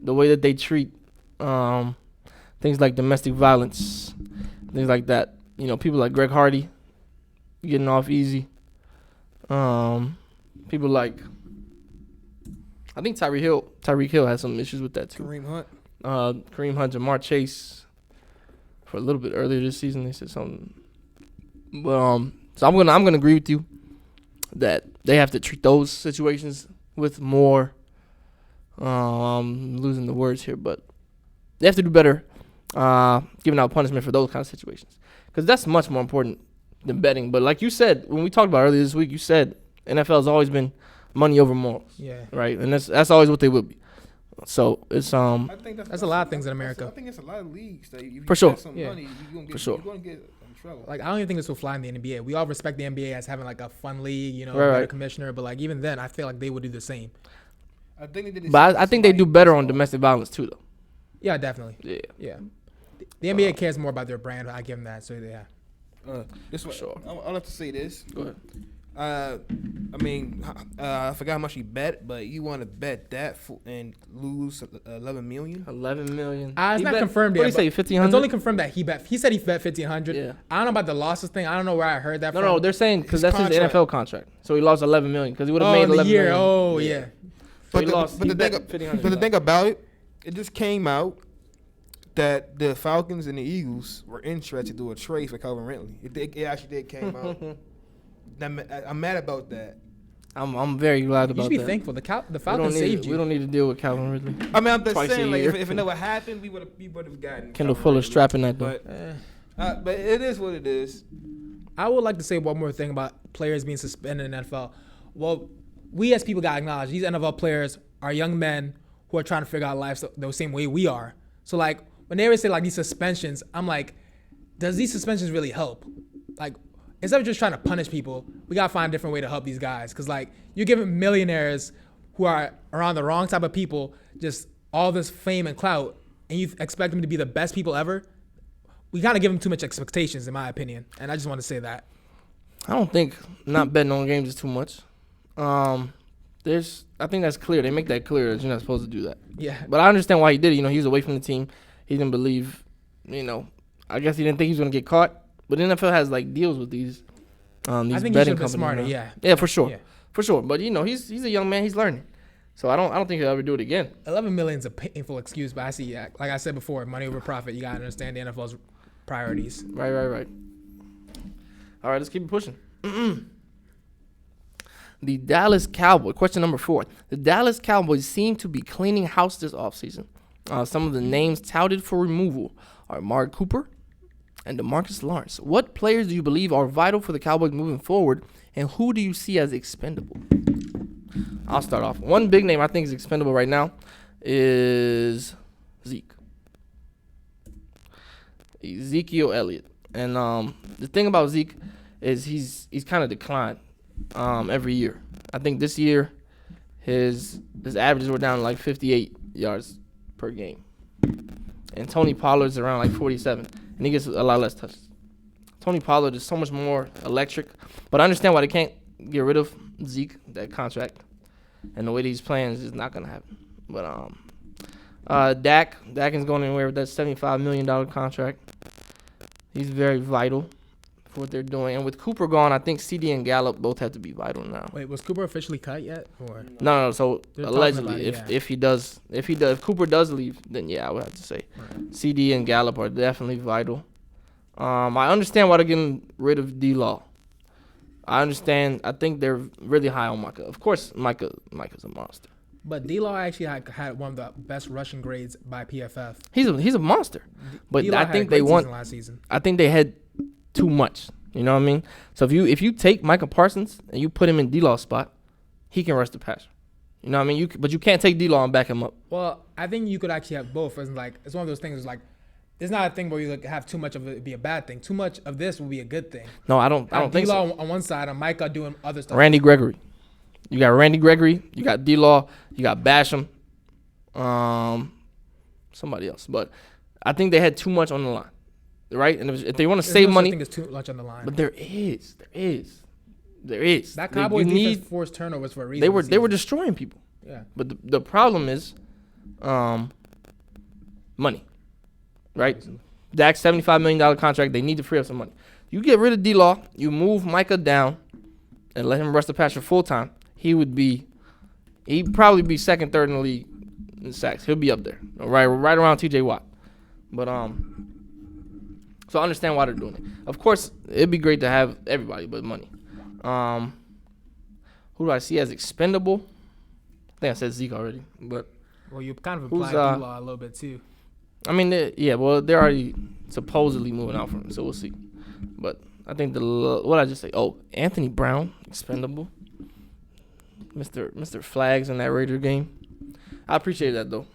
S1: the way that they treat things like domestic violence, things like that. You know, people like Greg Hardy getting off easy. People like I think Tyreek Hill has some issues with that too.
S2: Kareem Hunt.
S1: Kareem Hunt, Jamar Chase, for a little bit earlier this season, they said something. But so I'm gonna agree with you that they have to treat those situations with more. I'm losing the words here, but they have to do better giving out punishment for those kind of situations, because that's much more important than betting. But like you said, when we talked about earlier this week, you said NFL has always been money over morals.
S3: Yeah.
S1: Right, and that's always what they will be. So it's
S2: I think
S3: That's a lot of things in America.
S2: I think it's a lot of leagues that if you
S1: For sure.
S2: bet some
S3: Yeah.
S2: money, you're
S1: For sure.
S2: gonna get in trouble.
S3: Like, I don't even think this will fly in the NBA. We all respect the NBA as having like a fun league, you know,
S1: Right,
S3: better
S1: right.
S3: commissioner. But like even then, I feel like they would do the same.
S2: I think they did this
S1: But I think they do better on
S2: somebody-
S1: domestic violence too, though.
S3: Yeah, definitely.
S1: Yeah,
S3: Yeah. The NBA cares more about their brand. I give them that. So yeah.
S2: This
S1: For
S2: one,
S1: sure.
S2: I'll have to say this.
S1: go ahead.
S2: I forgot how much you bet, but you want to bet that and lose 11 million?
S1: 11 million.
S3: It's
S1: He
S3: not
S1: bet-
S3: confirmed
S1: What
S3: yet.
S1: did he say?
S3: It's
S1: 1,500.
S3: only confirmed that he bet. He said he bet 1,500.
S1: Yeah.
S3: I don't know about the losses thing. I don't know where I heard that from.
S1: No, they're saying because
S2: His
S1: that's his
S2: contract.
S1: NFL contract, so he lost 11 million because he would have made
S3: in the
S1: 11
S3: year.
S1: million.
S3: Oh yeah.
S1: So he lost. He bet 1,500.
S2: But the thing about it, it just came out that the Falcons and the Eagles were interested to do a trade for Calvin Ridley. It actually did came out. I'm mad about that.
S1: I'm very glad
S3: You
S1: about
S3: should be
S1: that.
S3: thankful. The
S1: We don't
S3: Falcons
S1: need-
S3: saved
S1: We
S3: you.
S1: don't need to deal with Calvin Ridley.
S2: I mean, I'm just
S1: Twice a
S2: saying, like,
S1: year.
S2: if it never happened, we would have gotten
S1: Kendall
S2: Calvin
S1: Fuller
S2: Ridley.
S1: strapping that though.
S2: But it is what it is.
S3: I would like to say one more thing about players being suspended in the NFL. Well, we as people got to acknowledge these NFL players are young men who are trying to figure out life the same way we are. So like when they always say like these suspensions, I'm like, does these suspensions really help? Like instead of just trying to punish people, we gotta find a different way to help these guys. Cause like you're giving millionaires who are around the wrong type of people just all this fame and clout, and you expect them to be the best people ever. We kind of give them too much expectations, in my opinion, and I just want to say that.
S1: I don't think not betting on games is too much. I think that's clear. They make that clear that you're not supposed to do that.
S3: Yeah.
S1: But I understand why he did it. You know, he was away from the team. He didn't believe. I guess he didn't think he was gonna get caught. But the NFL has like deals with these
S3: I think he should
S1: betting
S3: have been
S1: companies.
S3: smarter.
S1: now.
S3: Yeah.
S1: Yeah, for sure.
S3: Yeah.
S1: For sure. But he's a young man. He's learning. So I don't think he'll ever do it again.
S3: 11 million is a painful excuse, but I see, like I said before, money over profit. You gotta understand the NFL's priorities.
S1: Right. All right, let's keep it pushing. The Dallas Cowboys. Question number 4. The Dallas Cowboys seem to be cleaning house this offseason. Some of the names touted for removal are Mark Cooper and DeMarcus Lawrence. What players do you believe are vital for the Cowboys moving forward, and who do you see as expendable? I'll start off. One big name I think is expendable right now is Zeke. Ezekiel Elliott. And the thing about Zeke is he's kind of declined every year. I think this year his averages were down like 58 yards per game. And Tony Pollard's around like 47. And he gets a lot less touches. Tony Pollard is so much more electric. But I understand why they can't get rid of Zeke, that contract. And the way that he's playing is just not going to happen. But Dak is going anywhere with that $75 million contract. He's very vital for what they're doing. And with Cooper gone, I think CD and Gallup both have to be vital now.
S3: Wait, was Cooper officially cut yet? Or
S1: No. So
S3: They're talking
S1: allegedly,
S3: about it,
S1: if Cooper does leave, then yeah, I would have to say CD and Gallup are definitely vital. I understand why they're getting rid of D-Law. I understand. I think they're really high on Micah. Of course, Micah's a monster.
S3: But D-Law actually had one of the best rushing grades by PFF.
S1: He's a monster. But
S3: D-Law
S1: I
S3: had a
S1: think
S3: great
S1: they want.
S3: season last season.
S1: I think they had too much. You know what I mean? So if you take Micah Parsons and you put him in D-Law's spot, he can rush the passer. You know what I mean? But you can't take D-Law and back him up.
S3: Well, I think you could actually have both. It's like it's one of those things. Like it's not a thing where you like have too much of it be a bad thing. Too much of this will be a good thing.
S1: No, I don't think
S3: D-Law
S1: so.
S3: on one side and Micah doing other stuff.
S1: Randy Gregory. You got Randy Gregory. You got D-Law. You got Basham. Somebody else. But I think they had too much on the line. Right? And if they want to
S3: There's
S1: save
S3: no such
S1: money.
S3: thing as too much on the line.
S1: But there is.
S3: That Cowboys
S1: You
S3: defense forced turnovers for a reason.
S1: They were
S3: this season.
S1: destroying people.
S3: Yeah.
S1: But the problem is money. Right? Dak's $75 million contract. They need to free up some money. You get rid of D-Law, you move Micah down, and let him rush the passer full time. He'd probably be second, third in the league in sacks. He'll be up there, right around T.J. Watt. But so I understand why they're doing it. Of course, it'd be great to have everybody, but money. Who do I see as expendable? I think I said Zeke already, but
S3: Well, you kind of
S1: Who's,
S3: implied D-Law a little bit too.
S1: I mean, they're already supposedly moving out from him, so we'll see. But I think what I just say? Oh, Anthony Brown, expendable. Mr. Flags in that Raider game. I appreciate that though.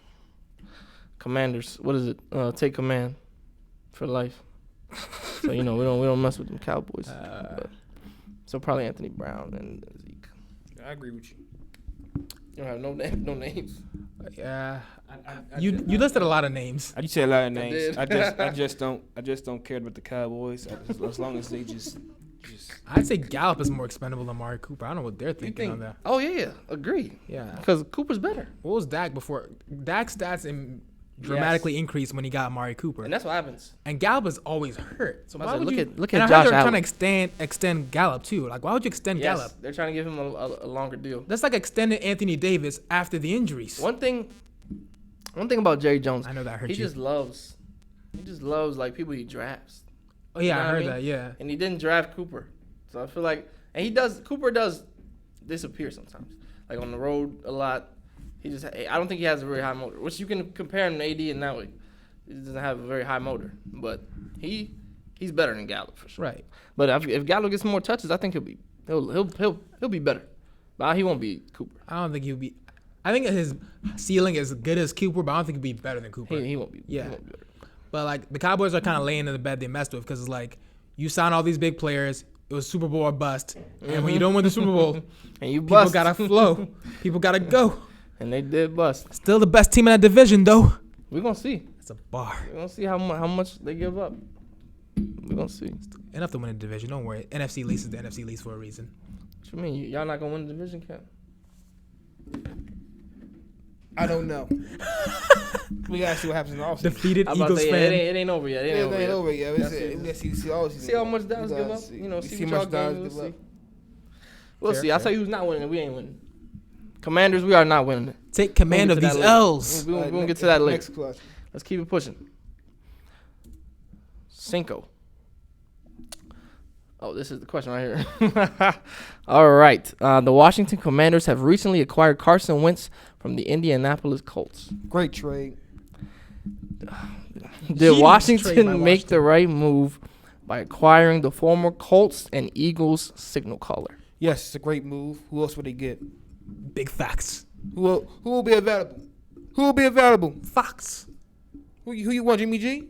S1: Commanders, what is it? Take command for life. So we don't mess with them Cowboys. So probably Anthony Brown and Zeke.
S2: I agree with you.
S1: You don't have no names.
S3: Yeah, you listed a lot of names.
S2: I just said a lot of names.
S1: I did.
S2: I just don't care about the Cowboys. As long as they just.
S3: I'd say Gallup is more expendable than Amari Cooper. I don't know what they're thinking on that.
S1: Oh yeah, agree.
S3: Yeah,
S1: because Cooper's better.
S3: What was Dak before? Dak's stats dramatically increased when he got Amari Cooper,
S1: and that's what happens.
S3: And Gallup is always hurt. So why would you
S1: look
S3: and
S1: at
S3: I
S1: Josh
S3: heard they're
S1: Allen.
S3: trying to extend Gallup too. Like, why would you extend Gallup?
S1: They're trying to give him a longer deal.
S3: That's like extending Anthony Davis after the injuries.
S1: One thing about Jerry Jones,
S3: I know that hurt
S1: he
S3: you.
S1: just loves like people he drafts.
S3: Oh yeah,
S1: You know
S3: I
S1: what
S3: heard
S1: mean?
S3: that. Yeah.
S1: And he didn't draft Cooper, so I feel like, and Cooper does disappear sometimes, like on the road a lot. I don't think he has a very high motor, which you can compare him to AD in that way. He doesn't have a very high motor, but he's better than Gallup for sure.
S3: Right.
S1: But if Gallup gets more touches, I think he'll be better. But he won't be Cooper.
S3: I don't think he'll be. I think his ceiling is as good as Cooper, but I don't think he'll be better than Cooper.
S1: He won't be.
S3: Yeah.
S1: He won't be better.
S3: But like the Cowboys are kind of laying in the bed they messed with because it's like you sign all these big players. It was Super Bowl or bust, and when you don't win the Super Bowl,
S1: and you
S3: people
S1: bust,
S3: gotta flow. People gotta go.
S1: And they did bust.
S3: Still the best team in that division, though.
S1: We're gonna see.
S3: It's a bar.
S1: We're gonna see how much they give up. We're gonna see.
S3: Enough to win a division. Don't worry. NFC least is the NFC least for a reason.
S1: What you mean? Y'all not gonna win the division, Cap?
S2: I don't know. We gotta see what happens in the offseason.
S3: Defeated
S1: I'm about
S3: Eagles
S1: to say,
S3: fan.
S1: it ain't over yet. It ain't over yet.
S2: We gotta see all season.
S1: See how much Dallas give up. See what y'all give up. We'll
S3: Fair,
S1: see. I'll
S3: fair.
S1: tell you who's not winning. We ain't winning. Commanders, we are not winning it.
S3: Take command of these L's.
S1: We won't get to that later.
S2: Next question.
S1: Let's keep it pushing. Cinco. Oh, this is the question right here. All right. The Washington Commanders have recently acquired Carson Wentz from the Indianapolis Colts.
S2: Great trade.
S1: Did
S3: Genius
S1: Washington
S3: trade by
S1: make the right move by acquiring the former Colts and Eagles signal caller?
S2: Yes, it's a great move. Who else would they get?
S3: Big facts.
S2: Who will be available? Who will be available?
S3: Fox.
S2: Who you want, Jimmy G?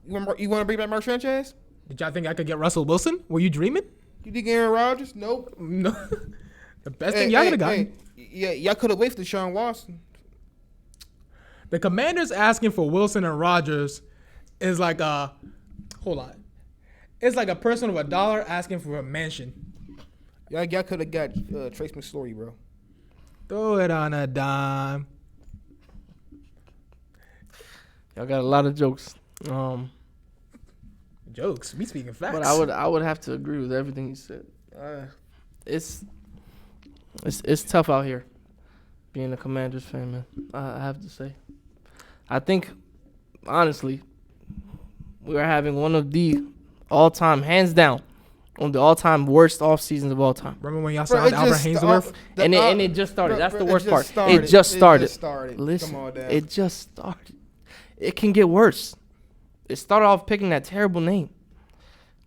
S2: You want to bring back Mark Sanchez?
S3: Did y'all think I could get Russell Wilson? Were you dreaming?
S2: You think Aaron Rodgers? Nope.
S3: No. The best thing y'all could have gotten.
S2: Yeah, y'all could have waited for Deshaun Watson.
S3: The Commanders asking for Wilson and Rodgers is like a hold on. It's like a person with $1 asking for a mansion.
S2: Y'all could have got Trace McSorley, bro.
S3: Throw it on a dime.
S1: Y'all got a lot of jokes.
S3: Jokes. We speaking facts.
S1: But I would have to agree with everything you said. It's tough out here being a Commanders fan, man. I have to say. I think, honestly, we are having one of the all-time, hands down, one of the all-time worst off seasons of all time.
S3: Remember when y'all signed Albert Hainsworth?
S1: And it just started. That's the worst part.
S2: Started.
S1: It just started.
S2: Listen,
S1: Come on, Dad. It just started. It can get worse. It started off picking that terrible name,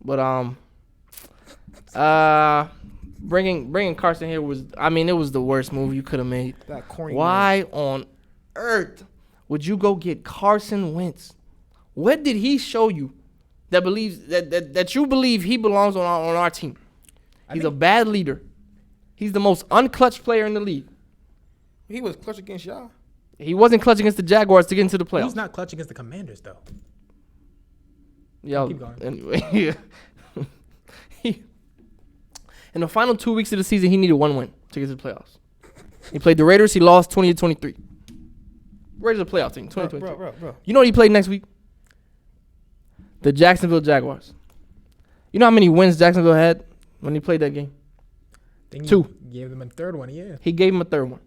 S1: but bringing Carson here was, it was the worst move you could have made.
S2: That corny.
S1: Why on earth would you go get Carson Wentz? What did he show you that believes that you believe he belongs on our team? He's a bad leader. He's the most unclutch player in the league.
S2: He was clutch against y'all.
S1: He wasn't clutch against the Jaguars to get into the playoffs.
S3: He's not clutch against the Commanders, though.
S1: Yeah.
S3: Keep going.
S1: Anyway, in the final 2 weeks of the season, he needed one win to get to the playoffs. He played the Raiders. He lost 20-23. Raiders are a playoff team. 2023.
S2: Bro.
S1: You know what he played next week? The Jacksonville Jaguars. You know how many wins Jacksonville had when he played that game? Two.
S3: Gave them a third one, yeah.
S1: He gave him a third one.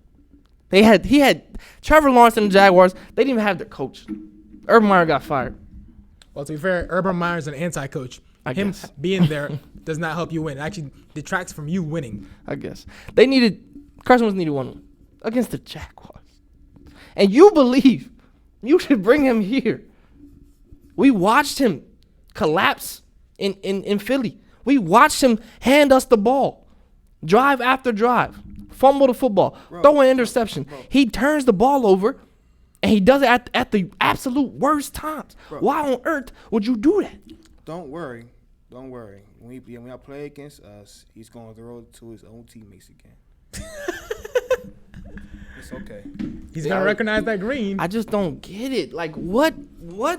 S1: He had Trevor Lawrence and the Jaguars. They didn't even have their coach. Urban Meyer got fired.
S3: Well, to be fair, Urban Meyer's an anti-coach. Him
S1: guess.
S3: being there does not help you win. It actually detracts from you winning.
S1: I guess. Carson Wentz needed one against the Jaguars. And you believe You should bring him here. We watched him collapse in Philly. We watched him hand us the ball, drive after drive, fumble the football, throw an interception. He turns the ball over, and he does it at the absolute worst times. Why on earth would you do that?
S2: Don't worry. When y'all play against us, he's going to throw it to his own teammates again. It's okay.
S3: He's going to recognize that green.
S1: I just don't get it. Like, what? Why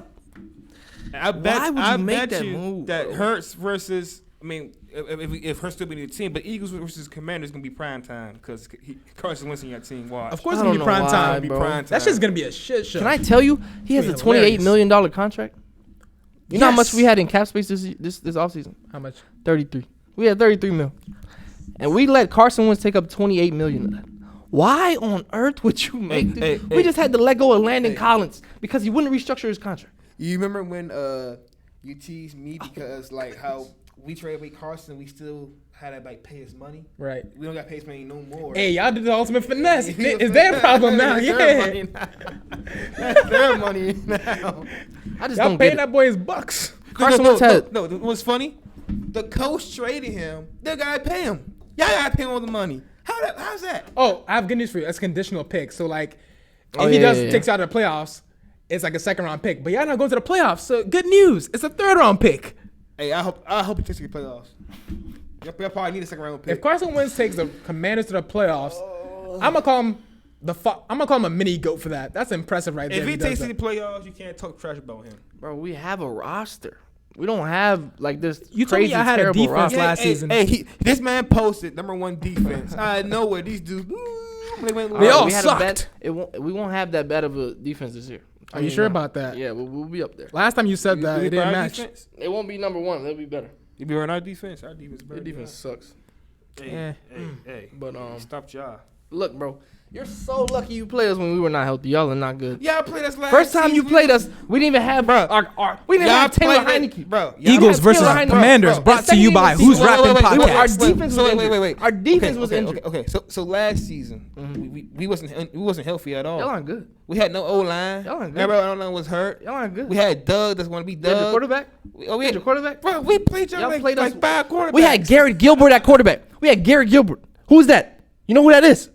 S1: would you make that move?
S2: That Hurts versus, I mean, if Hurts still be the team, but Eagles versus Commanders going to be prime time because Carson Wentz in your team. Watch.
S3: Of course, it's going to be prime time.
S1: Bro.
S3: That's just going to be a shit show.
S1: Can I tell you, he has a $28 million contract? You know how much we had in cap space this offseason?
S3: How much?
S1: 33. We had 33 mil. And we let Carson Wentz take up 28 million of that. Why on earth would you make this? We just had to let go of Landon Collins because he wouldn't restructure his contract.
S2: You remember when you teased me because like how we traded away Carson, we still had to like pay his money.
S3: Right.
S2: We don't got to pay his money no more.
S3: Hey, y'all did the ultimate finesse. It's their problem now. Yeah.
S2: That's their money now.
S1: I just
S3: Y'all
S1: don't
S3: paying
S1: get it.
S3: that boy his bucks.
S1: Carson Wentz had
S2: No, what's funny? The coach traded him. They gotta pay him. Y'all gotta pay him all the money. How's that?
S3: Oh, I have good news for you. That's a conditional pick. So like, if
S1: Oh,
S3: he
S1: yeah,
S3: takes out of the playoffs, it's like a second round pick. But y'all not going to the playoffs. So good news. It's a third round pick.
S2: Hey, I hope he takes the playoffs. Y'all probably need a second round pick.
S3: If Carson Wentz takes the Commanders to the playoffs, I'm gonna call him I'm gonna call him a mini GOAT for that. That's impressive right there.
S2: If he takes to the playoffs, you can't talk trash about him.
S1: Bro, we have a roster. We don't have like this.
S3: You told me I had a
S1: terrible
S3: defense
S1: roster.
S3: last season.
S2: This man posted #1 defense. I know where these dudes.
S3: They all
S1: we had
S3: sucked.
S1: We won't have that bad of a defense this year.
S3: Are you sure about that?
S1: Yeah, we'll be up there.
S3: Last time you said that, it didn't match.
S2: Defense?
S1: It won't be #1. It'll be better.
S2: You be on our defense. Our defense better.
S1: Your defense sucks.
S2: Hey,
S1: But
S2: stop y'all.
S1: look, bro, you're so lucky you played us when we were not healthy. Y'all are not good.
S2: Y'all played us last
S1: First time you
S2: season.
S1: played us, we didn't even have we didn't have Taylor Heineke.
S2: Bro.
S3: Eagles versus
S1: Taylor Heineke.
S3: Commanders,
S1: Bro,
S3: brought to
S1: second
S3: you
S1: game
S3: by
S1: of the
S3: Who's
S1: season-
S3: Rapping
S1: Our
S3: Podcast.
S1: defense was injured.
S2: Wait.
S1: Our defense was injured.
S2: Okay. So last season, we wasn't healthy at all.
S1: Y'all aren't good.
S2: We had no O-line.
S1: Y'all aren't good.
S2: Everybody on line was hurt.
S1: Y'all aren't good.
S2: We had Doug that's going to be
S1: We had your
S2: Doug.
S1: quarterback.
S2: We
S1: We had
S2: had
S1: your quarterback.
S2: Bro, we played y'all like,
S1: played us.
S2: like 5 quarterbacks.
S1: We had Garrett Gilbert at quarterback. We had Garrett Gilbert. Who's that? You know who that is?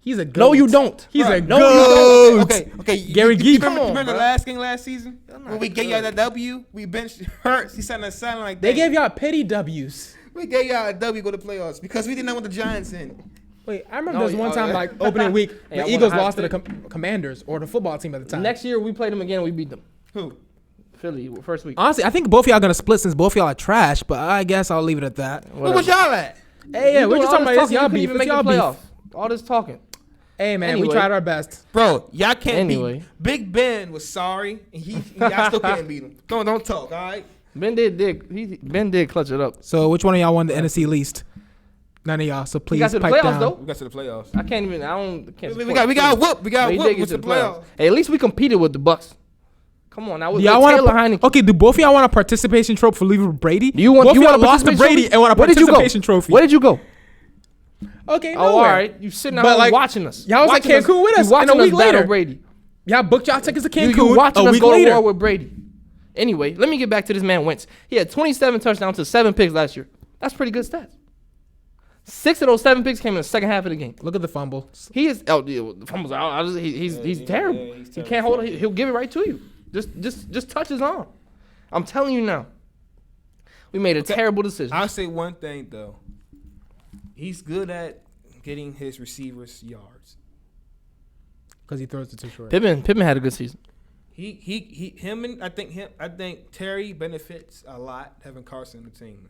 S3: He's a GOAT.
S1: No, you don't.
S3: He's a
S1: No,
S3: GOAT.
S2: Okay.
S3: Gary
S2: you
S3: Geek.
S2: remember the
S1: bro.
S2: last game last season?
S1: not
S2: When we gave y'all that W, we benched Hurts. He sat on the sideline like that.
S3: They gave y'all petty W's.
S2: We gave y'all a W go to playoffs because we didn't know what the Giants in.
S3: Wait, I remember
S1: No,
S3: there was one
S1: oh,
S3: time
S1: yeah.
S3: like opening week,
S1: Hey, I
S3: the
S1: wanna
S3: Eagles
S1: high
S3: lost to the
S1: pick.
S3: Commanders or the football team at the time.
S1: Next year we played them again. And we beat them.
S2: Who?
S1: Philly first week.
S3: Honestly, I think both of y'all gonna split since both of y'all are trash, but I guess I'll leave it at that.
S2: Where was y'all at?
S3: Hey, yeah, we're just talking about this y'all beef. It's y'all beef.
S1: playoffs. All this talking.
S3: Hey, man, we
S1: Anyway.
S3: tried our best.
S2: Bro, y'all can't
S1: Anyway.
S2: beat. Big Ben was sorry, and y'all still can't beat him. Don't talk, all right?
S1: Ben did clutch it up.
S3: So which one of y'all won the NFC least? None of y'all. So please
S1: got to the
S3: pipe
S1: playoffs,
S3: down.
S1: though.
S2: We got to the playoffs.
S1: I can't even. Can't
S2: We got whooped. We got
S1: But he did
S2: whooped
S1: get
S2: with
S1: to
S2: the playoffs.
S1: Hey, at least we competed with the Bucks. Come on, now
S3: Do
S1: with
S3: y'all want
S1: Taylor Heineke.
S3: Okay, do both of y'all want a participation trophy for leaving Brady?
S1: Do you want?
S3: Both
S1: You
S3: of y'all
S1: want a
S3: lost to
S1: participation
S3: Brady
S1: trophy?
S3: and want a
S1: Where did you go?
S3: participation trophy.
S1: Where did you go?
S3: Okay,
S1: Oh, all
S3: nowhere.
S1: right. You sitting at
S3: But,
S1: home
S3: like,
S1: watching us.
S3: y'all was at
S1: Watching
S3: Cancun with us,
S1: You watching
S3: and a week
S1: us battle
S3: later.
S1: Brady.
S3: Y'all booked y'all tickets to Cancun
S1: You watching
S3: a
S1: us
S3: week
S1: go
S3: later.
S1: to war with Brady. Anyway, let me get back to this man Wentz. He had 27 touchdowns to 7 picks last year. That's pretty good stats. 6 of those 7 picks came in the second half of the game.
S3: Look at the fumble.
S1: He is. Oh, the fumbles out. He's terrible.
S2: yeah, he's
S1: He
S2: terrible.
S1: can't hold it. He'll give it right to you. Just touch his arm. I'm telling you now. We made a terrible decision.
S2: I'll say one thing though. He's good at getting his receivers yards.
S3: Because he throws it too short.
S1: Pittman had a good season.
S2: I think Terry benefits a lot having Carson on the team.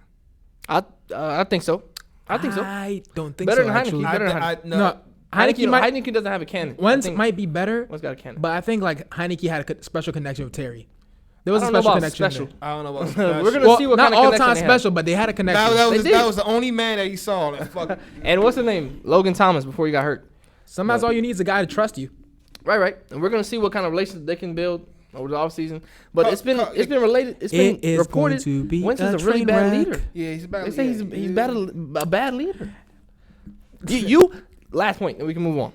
S1: I think so. I think so.
S3: I don't think
S1: Better
S3: so,
S1: than Heineke.
S3: actually.
S1: Better than Heineke.
S3: No,
S1: Heineke doesn't have a cannon.
S3: Wentz
S1: I think
S3: might be better,
S1: Wentz got a cannon.
S3: but I think like Heineke had a special connection with Terry. There was
S1: I
S3: a
S1: don't know
S3: special
S1: about
S3: connection.
S1: special.
S3: There.
S2: I don't know about special.
S1: We're gonna see what
S3: not
S1: kind of
S3: all
S1: connection
S3: time
S1: they have.
S3: special, but they had a connection.
S2: That was the only man that he saw. Like, fuck.
S1: And what's his name? Logan Thomas before he got hurt.
S3: Sometimes all you need is a guy to trust you.
S1: Right. And we're gonna see what kind of relationship they can build over the offseason. But it's been related. It's
S3: It
S1: been
S3: is
S1: reported.
S3: going to be
S1: Wentz is
S3: a
S1: a really
S3: train
S1: bad
S3: wreck.
S1: leader.
S2: Yeah, he's about.
S1: They say he's a bad leader. You last point, and we can move on.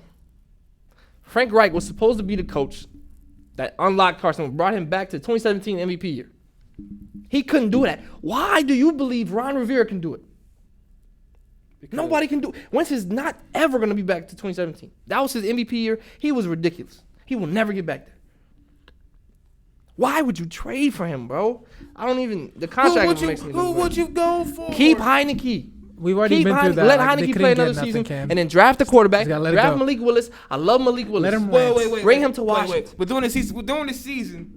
S1: Frank Reich was supposed to be the coach that unlocked Carson Wentz, brought him back to 2017 MVP year. He couldn't do that. Why do you believe Ron Rivera can do it? Because nobody can do it. Wentz is not ever going to be back to 2017. That was his MVP year. He was ridiculous. He will never get back there. Why would you trade for him, bro? I don't even. The contract makes me.
S2: Who would you go for?
S1: Keep Heineke.
S3: We've already been through that.
S1: Let
S3: like,
S1: Heineke play another season and then draft a quarterback. Draft Malik Willis. I love Malik Willis.
S3: Let him
S2: wait.
S1: Bring him to Washington.
S2: Wait. We're doing this season.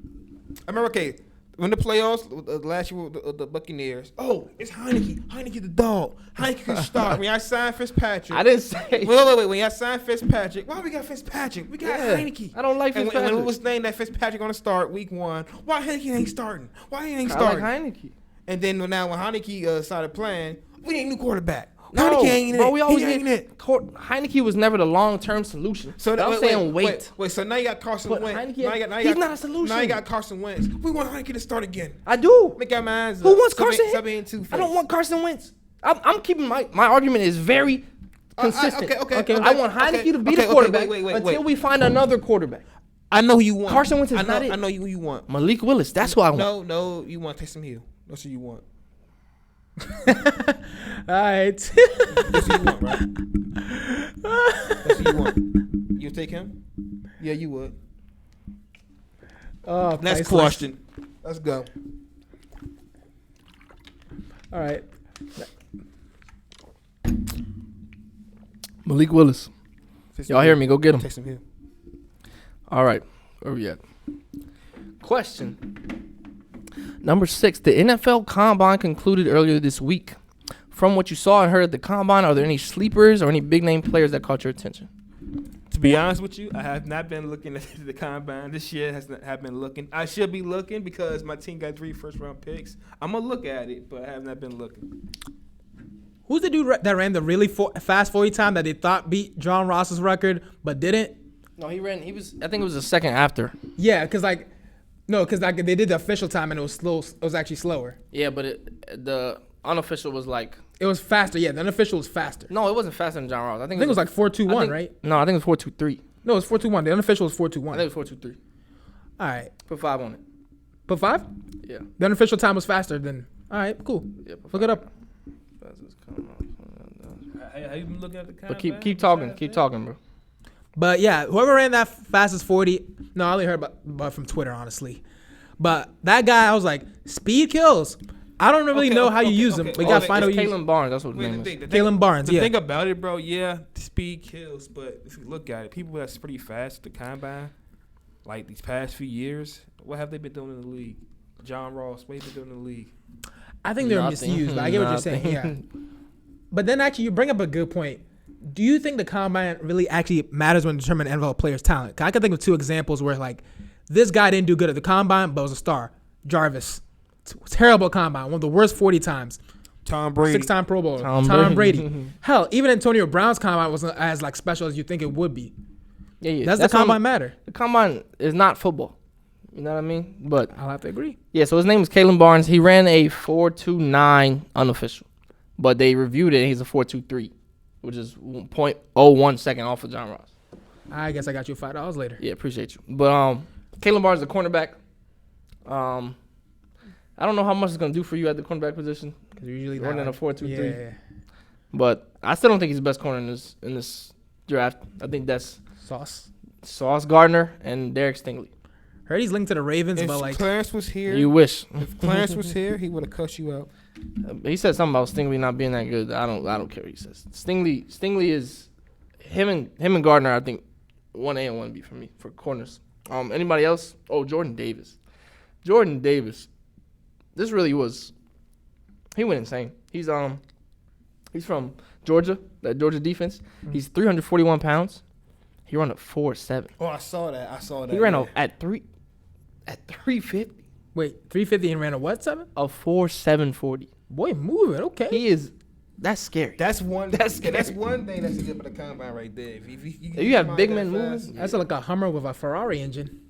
S2: I remember, okay, when the playoffs last year with the Buccaneers. Oh, it's Heineke. Heineke the dog. Heineke can start. When I signed Fitzpatrick.
S1: I didn't say.
S2: Wait. When I signed Fitzpatrick, why we got Fitzpatrick? We got Heineke.
S1: I don't like Fitzpatrick.
S2: And when it was named that Fitzpatrick going to start week 1, why Heineke ain't starting? Why he ain't
S1: I
S2: starting?
S1: like Heineke.
S2: And then now when Heineke started playing, we need a new quarterback.
S1: No,
S2: Heineke ain't
S1: bro,
S2: it.
S1: we always
S2: He ain't
S1: get
S2: it.
S1: Heineke was never the long-term solution.
S2: So
S1: I'm saying wait.
S2: So now you got Carson
S1: But
S2: Wentz.
S1: Heineke, he's not a solution.
S2: Now you got Carson Wentz. We want Heineke to start again.
S1: I do.
S2: Make our minds
S1: Who
S2: up.
S1: wants
S2: Stop
S1: Carson?
S2: being two-faced.
S1: I don't want Carson Wentz. I'm keeping my argument is very consistent.
S2: Okay.
S1: I want Heineke to be the quarterback until we find another quarterback.
S2: I know who you want.
S1: Carson Wentz is not it.
S2: I know who you want.
S1: Malik Willis. That's who I want.
S2: No, you want Taysom Hill. That's who you want.
S3: All right.
S2: That's who you want, right? That's who you want. You'll take him? Yeah, you would. Next question. Let's go.
S3: All right.
S1: Malik Willis. Y'all hear me? Go get him.
S2: Taysom Hill.
S1: All right. Where we at? Question number 6. The NFL Combine concluded earlier this week. From what you saw and heard at the Combine, are there any sleepers or any big-name players that caught your attention?
S2: To be honest with you, I have not been looking at the Combine. This year have been looking. I should be looking because my team got 3 first-round picks. I'm going to look at it, but I have not been looking.
S3: Who's the dude that ran the really fast 40 time that they thought beat John Ross's record but didn't?
S1: No, he was. I think it was the second after.
S3: Yeah, because they did the official time and it was slow. It was actually slower.
S1: Yeah, but the unofficial was like.
S3: It was faster. Yeah, the unofficial was faster.
S1: No, it wasn't faster than John Ross. I think it
S3: was like 4.21, right?
S1: No, I think it was 4.23.
S3: No, it was 4.21. The unofficial was 4.21.
S1: I think it was 4.23.
S3: All right.
S1: Put 5 on it.
S3: Put 5?
S1: Yeah.
S3: The unofficial time was faster than. All right, cool.
S1: Yeah,
S3: look it up.
S2: How you been looking at the Combine?
S1: But keep talking, bro.
S3: But yeah, whoever ran that fastest 40. No, I only heard about from Twitter, honestly. But that guy, I was like, speed kills. I don't really know how you use them. We got to find out.
S1: Kalen Barnes, that's what his name is.
S3: Kalen Barnes,
S2: The thing about it, bro, yeah, speed kills. But if you look at it, people that's pretty fast at the Combine, like these past few years, what have they been doing in the league? John Ross, what have they been doing in the league?
S3: I think they're misused. But I get what you're saying. Yeah. But then actually, you bring up a good point. Do you think the Combine really actually matters when determining NFL players' talent? 'Cause I can think of 2 examples where like this guy didn't do good at the Combine, but was a star. Jarvis, terrible Combine, one of the worst 40 times.
S2: Tom Brady,
S3: 6-time Pro Bowler. Tom Brady. Hell, even Antonio Brown's Combine wasn't as like special as you think it would be.
S1: Yeah.
S3: Does the Combine matter?
S1: The Combine is not football. You know what I mean? But
S3: I'll have to agree.
S1: Yeah. So his name is Kalen Barnes. He ran a 4.29 unofficial, but they reviewed it and he's a 4.23. Which is 0.01 second off of John Ross.
S3: I guess I got you $5 later.
S1: Yeah, appreciate you. But Kalen Barnes is a cornerback. I don't know how much it's gonna do for you at the cornerback position.
S3: Because you're usually
S1: running a 4.23.
S3: Yeah.
S1: But I still don't think he's the best corner in this draft. I think that's Sauce Gardner and Derek Stingley.
S3: Heard he's linked to the Ravens, but like
S2: Clarence was here.
S1: You wish.
S2: If Clarence was here, he would have cussed you out.
S1: He said something about Stingley not being that good. I don't care what he says. Stingley is him and Gardner. I think 1A and 1B for me for corners. Anybody else? Oh, Jordan Davis. This really was. He went insane. He's from Georgia. That Georgia defense. Mm-hmm. He's 341 pounds. He ran a 4.7.
S2: Oh, I saw that.
S1: He ran at 350.
S3: Wait, 350 and ran a what 7?
S1: A 4.740.
S3: Boy, moving. Okay.
S1: He is. That's scary.
S2: That's one thing that's good for the Combine right there. If
S1: you have big men moving,
S3: that's like a Hummer with a Ferrari engine.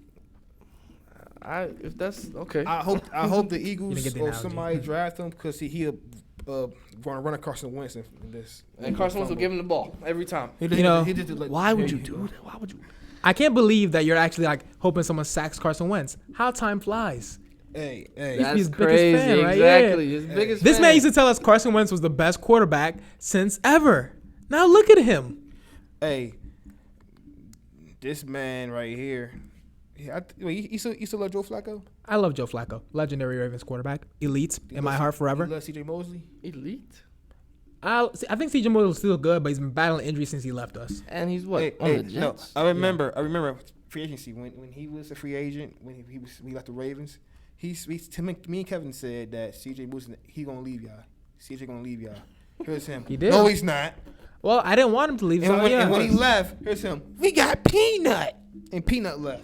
S1: If that's okay.
S2: I hope the Eagles or somebody draft him because he'll going to run a Carson Wentz in this.
S1: And Carson Wentz will give him the ball every time.
S3: Why
S1: would you do that? Why would you?
S3: I can't believe that you're actually like hoping someone sacks Carson Wentz. How time flies.
S2: Hey,
S1: That's
S3: his biggest
S1: crazy.
S3: fan, right?
S1: Exactly.
S3: Yeah.
S1: His biggest
S3: This
S1: fan.
S3: man used to tell us Carson Wentz was the best quarterback since ever. Now look at him.
S2: hey, this man right here. Wait, you still love Joe Flacco?
S3: I love Joe Flacco, legendary Ravens quarterback, elite in my heart forever.
S2: You love C.J. Mosley?
S1: Elite.
S3: I think CJ Mosley was still good, but he's been battling injuries since he left us.
S1: And he's what?
S2: Hey,
S1: on the
S2: no,
S1: Jets?
S2: I remember free agency when he was a free agent when he left the Ravens. Me and Kevin said that C.J. Mosley he gonna leave y'all. C.J. gonna leave y'all. Here's him.
S3: He did.
S2: No, he's not.
S3: Well, I didn't want him to leave.
S2: And,
S3: So
S2: and when he left, here's him. We got Peanut, and Peanut left.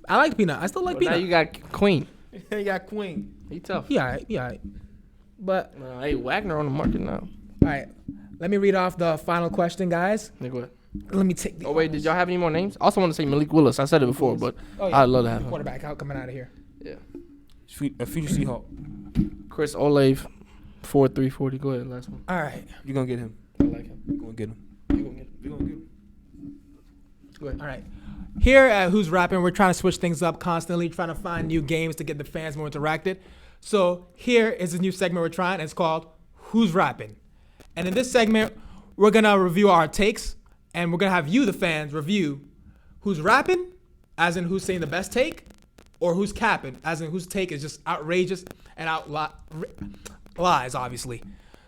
S3: I like Peanut. I still like
S1: Now
S3: Peanut.
S1: you got Queen.
S2: He got Queen.
S1: He tough.
S3: He all right. But
S1: Hey, Wagner on the market now.
S3: all right, let me read off the final question, guys.
S1: Go ahead.
S3: Let me take the.
S1: Oh wait, did y'all have any more names? I also want to say Malik Willis. I said it before, but
S3: Oh, yeah.
S1: I'd love to have him.
S3: Quarterback out coming out of here.
S1: Yeah.
S2: A future Seahawk.
S1: Chris Olave, 4.340. Go ahead, last one.
S3: All right.
S2: You gonna get him?
S1: I like him.
S2: You gonna get him?
S1: You gonna get him?
S2: You gonna get him?
S1: Go ahead.
S3: All right. Here at Who's Rapping, we're trying to switch things up constantly, trying to find new games to get the fans more interacted. So here is a new segment we're trying. And it's called Who's Rapping. And in this segment, we're going to review our takes, and we're going to have you, the fans, review who's rapping, as in who's saying the best take, or who's capping, as in whose take is just outrageous and lies, obviously.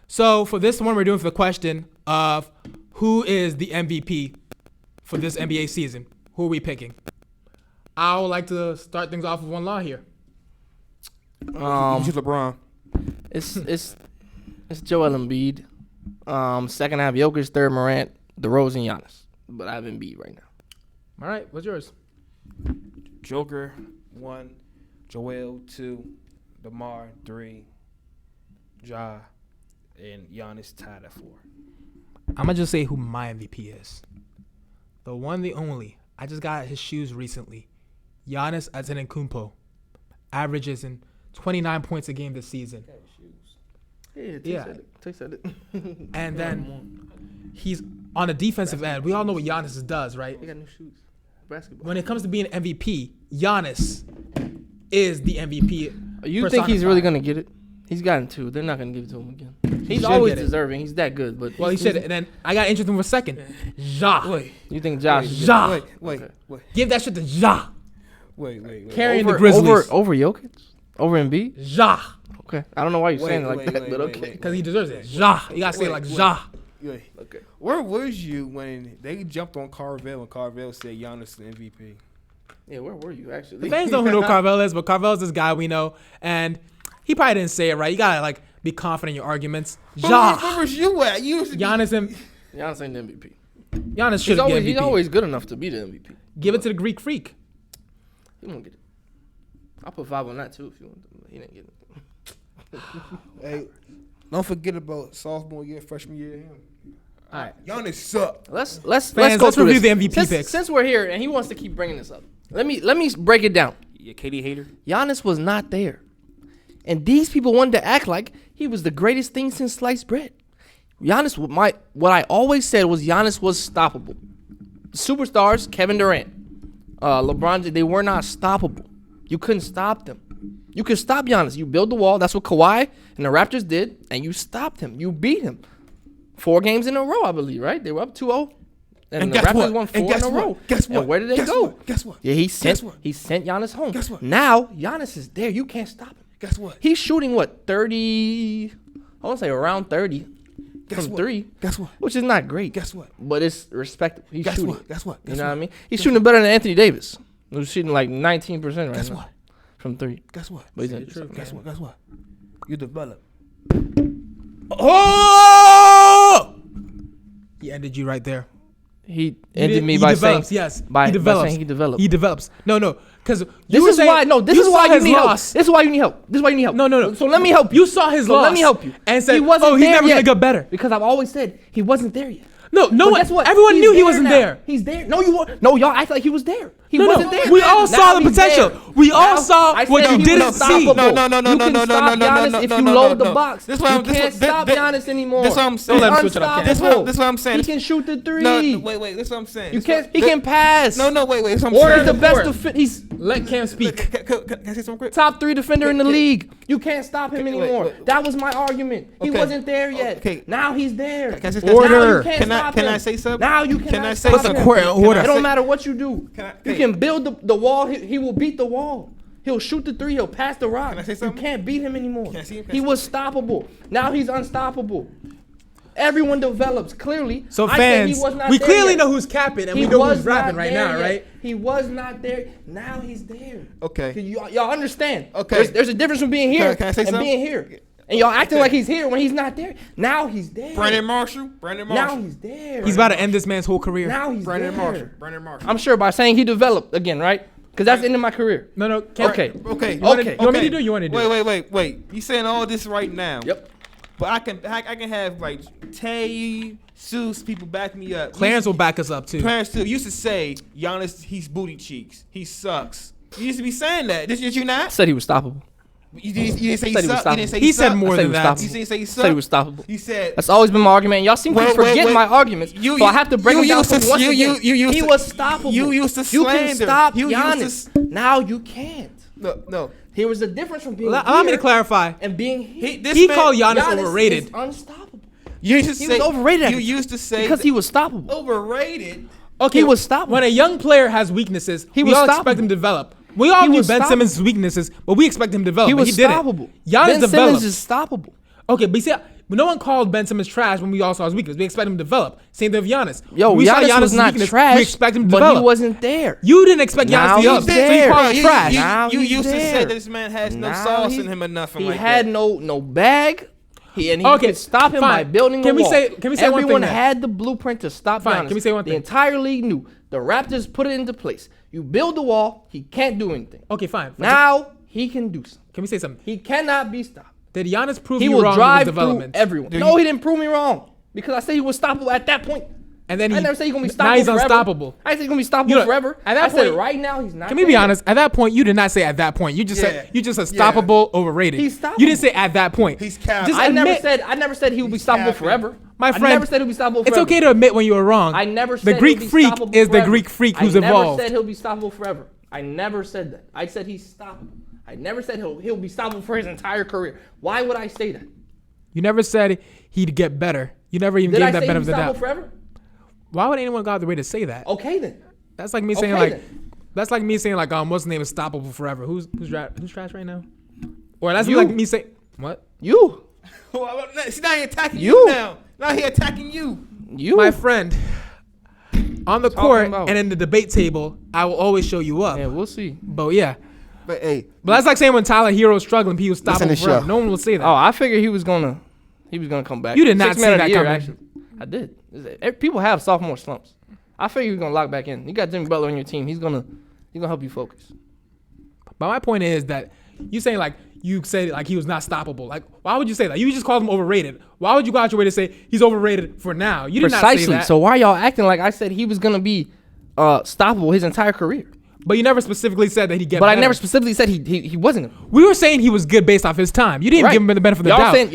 S3: So for this one, we're doing for the question of who is the MVP for this NBA season. Who are we picking? I would like to start things off with one law here.
S2: You choose LeBron.
S1: It's Joel Embiid. Second half Jokic, third Morant, DeRozan, Giannis. But I have Embiid right now.
S3: All right, what's yours?
S2: Joker 1, Joel 2, DeMar 3, Ja, and Giannis tied at 4.
S3: I'm going to just say who my MVP is. The one, the only. I just got his shoes recently. Giannis Antetokounmpo averages in 29 points a game this season.
S1: Yeah, Tay said it.
S3: And then he's on the defensive end. We all know what Giannis does, right?
S1: He got new shoes. Basketball.
S3: When it comes to being an MVP, Giannis is the MVP.
S1: You think he's really going to get it? He's gotten 2. They're not going to give it to him again. He's
S3: should
S1: always
S3: get it.
S1: deserving. He's that good. But
S3: Well, he should. And then I got interested for a second. Ja.
S2: Wait,
S1: You think Josh? should get it?
S3: Ja.
S2: wait.
S3: Give that shit to Ja.
S2: Wait.
S3: Carrying the Grizzlies.
S1: Over Jokic? Over Embiid?
S3: Ja.
S1: Okay. I don't know why you're saying it like
S2: wait,
S1: that,
S2: wait,
S1: but
S2: wait,
S1: okay.
S2: wait.
S3: Because he deserves it. Ja. You got to say it like Ja.
S2: Wait.
S1: Okay.
S2: Where was you when they jumped on Carvel and Carvel said Giannis the MVP?
S1: Yeah, where were you actually?
S3: The fans know who Carvel is, but Carvel's this guy we know. And he probably didn't say it right. You got to, like, be confident in your arguments. Ja.
S2: Where was you at? You was
S3: Giannis and
S1: Giannis ain't the MVP.
S3: Giannis should get MVP.
S1: He's always good enough to be the MVP.
S3: Give it to the Greek Freak.
S1: He won't get it. I'll put 5 on that too if you want. He didn't get it.
S2: Hey, don't forget about sophomore year, freshman year.
S3: All right.
S2: Giannis suck.
S1: Let's
S3: Fans,
S1: go
S3: let's
S1: through
S3: review
S1: this.
S3: the MVP picks.
S1: Since we're here and he wants to keep bringing this up, let me break it down.
S2: Yeah, KD hater.
S1: Giannis was not there, and these people wanted to act like he was the greatest thing since sliced bread. Giannis, what I always said was Giannis was stoppable. Superstars, Kevin Durant, LeBron, they were not stoppable. You couldn't stop them. You could stop Giannis. You build the wall. That's what Kawhi and the Raptors did, and you stopped him. You beat him. 4 games in a row, I believe, right? They were up 2-0. And the
S2: guess
S1: Raptors
S2: what?
S1: won 4
S2: And guess
S1: in a row.
S2: what? Guess what?
S1: And where did they
S2: Guess
S1: go?
S2: what? Guess what?
S1: Yeah, he
S2: Guess
S1: sent
S2: what?
S1: Giannis home.
S2: Guess what?
S1: Now, Giannis is there. You can't stop him.
S2: Guess what?
S1: He's shooting, 30, I want to say around 30
S2: Guess
S1: from
S2: what?
S1: 3,
S2: Guess what?
S1: which is not great.
S2: Guess what?
S1: But it's respectable. He's
S2: Guess
S1: shooting.
S2: what? Guess what?
S1: You know what I mean? He's shooting better than Anthony Davis, who's shooting like 19% right
S2: Guess
S1: now
S2: what?
S1: from 3.
S2: Guess what?
S1: But he's
S3: Say
S1: gonna
S3: the
S1: do
S3: truth,
S1: something.
S2: Guess what? Guess what? You develop.
S3: Oh! He ended you right there.
S1: He ended me by saying,
S3: yes.
S1: by
S3: He develops.
S1: saying he developed.
S3: He develops. No, because
S1: This is why you need help.
S3: loss.
S1: This is why you need help. This is why you need help.
S3: No.
S1: So let me help you.
S3: You saw his
S1: So
S3: loss.
S1: let me help you.
S3: And said,
S1: he wasn't
S3: oh, he's
S1: there
S3: never
S1: yet.
S3: going to get better.
S1: Because I've always said he wasn't there yet.
S3: No
S1: But
S3: one.
S1: guess what?
S3: Everyone
S1: He's
S3: knew he
S1: there
S3: wasn't
S1: now.
S3: there.
S1: He's there. No, you weren't. No, y'all act like he was there. He
S3: No,
S1: wasn't
S3: no.
S1: there.
S3: We all
S1: Now
S3: saw the
S1: he's
S3: potential.
S1: there.
S3: We all
S1: Now,
S3: saw
S1: I
S3: what
S1: said
S3: you
S1: he
S3: didn't
S1: was
S3: see.
S1: unstoppable.
S2: No,
S1: You can stop Giannis if you load the box.
S2: This what
S1: You
S2: I'm- this
S1: can't
S2: what-
S1: stop
S2: this-
S1: Giannis anymore.
S2: this what I'm saying.
S3: Don't let him switch it up, Cam.
S2: This what I'm saying.
S1: He can shoot the three.
S2: No, wait. This is what I'm saying.
S1: You
S2: This
S1: can't.
S2: what-
S1: He can pass.
S2: No, wait. This is what I'm
S3: Order
S1: He's
S2: saying.
S1: the best.
S3: Court.
S1: He's
S3: Let Cam speak.
S2: Can I say something quick?
S1: top 3 defender in the league. You can't stop him
S2: Wait,
S1: anymore.
S2: wait.
S1: That was my argument. He
S2: Okay.
S1: wasn't there yet.
S2: Okay.
S1: Now he's there.
S2: Can I say
S1: Now
S3: Order.
S1: you can't
S2: Can I-
S1: stop
S2: can
S1: him.
S2: I say something?
S1: Now you
S2: Can
S1: cannot
S2: I say
S1: stop
S3: Put the
S1: him.
S3: court in order.
S1: It don't matter what you do. You
S2: hey.
S1: can build the wall. He will beat the wall. He'll shoot the three. He'll pass the rock.
S2: Can I say
S1: You
S2: something?
S1: can't beat him anymore.
S2: Can I see him?
S1: He was stoppable. Now he's unstoppable. Everyone develops clearly.
S3: So
S1: I said
S3: fans,
S1: he was not
S3: we
S1: there
S3: clearly
S1: yet.
S3: know who's capping and
S1: He
S3: we know
S1: was
S3: who's rapping
S1: not
S3: right
S1: there
S3: now,
S1: yet.
S3: right?
S1: He was not there. Now he's there.
S2: Okay.
S1: Y'all understand?
S2: Okay.
S1: There's a difference from being here
S2: Can I say
S1: and
S2: something?
S1: being here. And y'all acting like he's here when he's not there. Now he's there.
S2: Brandon Marshall.
S1: Now he's there.
S3: He's about to end this man's whole career.
S1: Now he's
S2: Brandon
S1: there.
S2: Marshall.
S1: I'm sure by saying he developed again, right? Because that's the end of my career.
S3: No, Cam.
S1: Okay.
S2: Okay.
S3: You want me to do? You want to do?
S2: Wait. You saying all this right now?
S1: Yep.
S2: But I can have like Tay, Seuss, people back me up.
S3: Clarence will back us up too.
S2: Clarence too used to say Giannis, he's booty cheeks. He sucks. You used to be saying that. Did you
S1: I
S2: not?
S1: said he was stoppable.
S2: You didn't say he
S1: Said he was
S2: sucked. You didn't say
S3: He said
S2: sucked?
S3: more
S1: I said
S3: than
S1: he was
S3: that.
S1: stoppable.
S2: You didn't say he
S1: I said he was
S2: sucked.
S1: stoppable.
S2: You said
S1: That's always been my argument. Y'all seem to forget my arguments. So I have to break them down for once again.
S2: you
S1: He
S2: used
S1: was
S2: to-
S1: stoppable.
S2: you used to
S1: You can
S2: slander.
S1: stop
S2: You used to
S1: Giannis. Now you can't.
S2: No.
S1: Here was the difference from being
S3: Allow me to
S1: here
S3: clarify.
S1: and being here.
S3: He called Giannis
S1: Giannis
S3: overrated.
S1: is unstoppable.
S2: You used to
S1: He
S2: say
S1: was overrated
S2: You used to say
S1: because he was stoppable.
S2: overrated.
S3: Okay,
S1: He was stoppable.
S3: When a young player has weaknesses,
S1: He
S3: we
S1: was
S3: all
S1: stoppable.
S3: expect him to develop. We all
S1: He
S3: knew
S1: was
S3: Ben
S1: stoppable.
S3: Simmons' weaknesses, but we expect him to develop.
S1: He
S3: but
S1: was
S3: he
S1: stoppable.
S3: didn't. Giannis
S1: Ben
S3: developed.
S1: Simmons is stoppable.
S3: Okay, but you see, no one called Ben Simmons trash when we all saw his weakness. We expect him to develop. Same thing with Giannis.
S1: Yo,
S3: When we saw
S1: Giannis was
S3: Giannis'
S1: not
S3: weakness,
S1: trash,
S3: we expect him to
S1: but
S3: develop.
S1: he wasn't there.
S3: You didn't expect
S1: Now
S3: Giannis to develop,
S1: he's
S3: so you
S1: there.
S3: called him trash.
S1: Now
S2: You
S1: he's
S2: used to
S1: there.
S2: say that this man has no
S1: Now
S2: sauce
S1: he's-
S2: in him or nothing
S1: He
S2: like
S1: had
S2: that.
S1: no bag. He
S3: Okay,
S1: could stop him by
S3: fine.
S1: building
S3: Can
S1: a
S3: we
S1: wall.
S3: say- can we say one thing
S1: Everyone
S3: then?
S1: had the blueprint to stop
S3: Fine,
S1: Giannis.
S3: can we say one
S1: The
S3: thing?
S1: entire league knew. The Raptors put it into place. You build the wall, he can't do anything.
S3: Okay, fine.
S1: Now he can do something.
S3: Can we say something?
S1: He cannot be stopped.
S3: Did Giannis prove
S1: He
S3: you
S1: will
S3: wrong
S1: drive
S3: with
S1: through
S3: development?
S1: everyone.
S2: Do
S1: No,
S2: you-
S1: he didn't prove me wrong because I said he was stoppable at that point.
S3: And then
S1: I never said he's gonna be stoppable.
S3: now he's
S1: forever.
S3: unstoppable.
S1: I said he's gonna be stoppable
S3: You know,
S1: forever.
S3: at that
S1: I said
S3: point-
S1: right now he's not.
S3: Can we be
S1: there.
S3: honest? At that point, you did not say at that point. You just said stoppable, overrated.
S1: He's stoppable.
S3: You didn't say at that point.
S2: He's capped.
S3: Just
S1: I never
S3: admit-
S1: said he would be
S2: He's
S1: stoppable
S2: capping.
S1: forever.
S3: My
S1: I
S3: friend,
S1: never said he'll be stoppable forever.
S3: It's okay to admit when you were wrong.
S1: I never
S3: The
S1: said
S3: Greek
S1: he'll be
S3: freak
S1: stoppable
S3: is the
S1: forever.
S3: Greek freak who's
S1: I never
S3: evolved.
S1: said he'll be stoppable forever. I never said that. I said he's stoppable. I never said he'll be stoppable for his entire career. Why would I say that?
S3: You never said he'd get better. You never even
S1: Did
S3: gave
S1: I
S3: that
S1: say he'll
S3: benefit
S1: be
S3: of the
S1: stoppable
S3: doubt.
S1: forever?
S3: Why would anyone go out the way to say that?
S1: Okay then.
S3: That's like me saying
S1: Okay,
S3: that's like me saying what's the name is stoppable forever. Who's trash right now? Or that's
S1: You.
S3: like me saying what?
S1: You.
S2: See, now he attacking
S1: You.
S2: you now. Now he attacking you.
S1: You.
S3: My friend, on the court
S1: about-
S3: and in the debate table, I will always show you up.
S1: Yeah, we'll see.
S3: But yeah.
S2: But hey,
S3: But that's like saying when Tyler Hero's struggling, he was
S2: Listen
S3: stoppable
S2: to
S3: forever.
S2: show.
S3: No one will say that.
S1: Oh, I figured he was gonna come back.
S3: You did not
S1: Sixth
S3: see
S1: man of
S3: that
S1: the year,
S3: coming.
S1: Actually, I did. People have sophomore slumps. I figured he was gonna lock back in. You got Jimmy Butler on your team. He's gonna help you focus.
S3: But my point is that you saying you said he was not stoppable. Like, why would you say that? You just called him overrated. Why would you go out your way to say he's overrated for now? You did not say
S1: Precisely.
S3: that.
S1: So why are y'all acting like I said he was gonna be stoppable his entire career?
S3: But you never specifically said that he'd get
S1: But
S3: better.
S1: I never specifically said he wasn't.
S3: We were saying he was good based off his time. You didn't
S1: Right.
S3: give him the benefit of the doubt.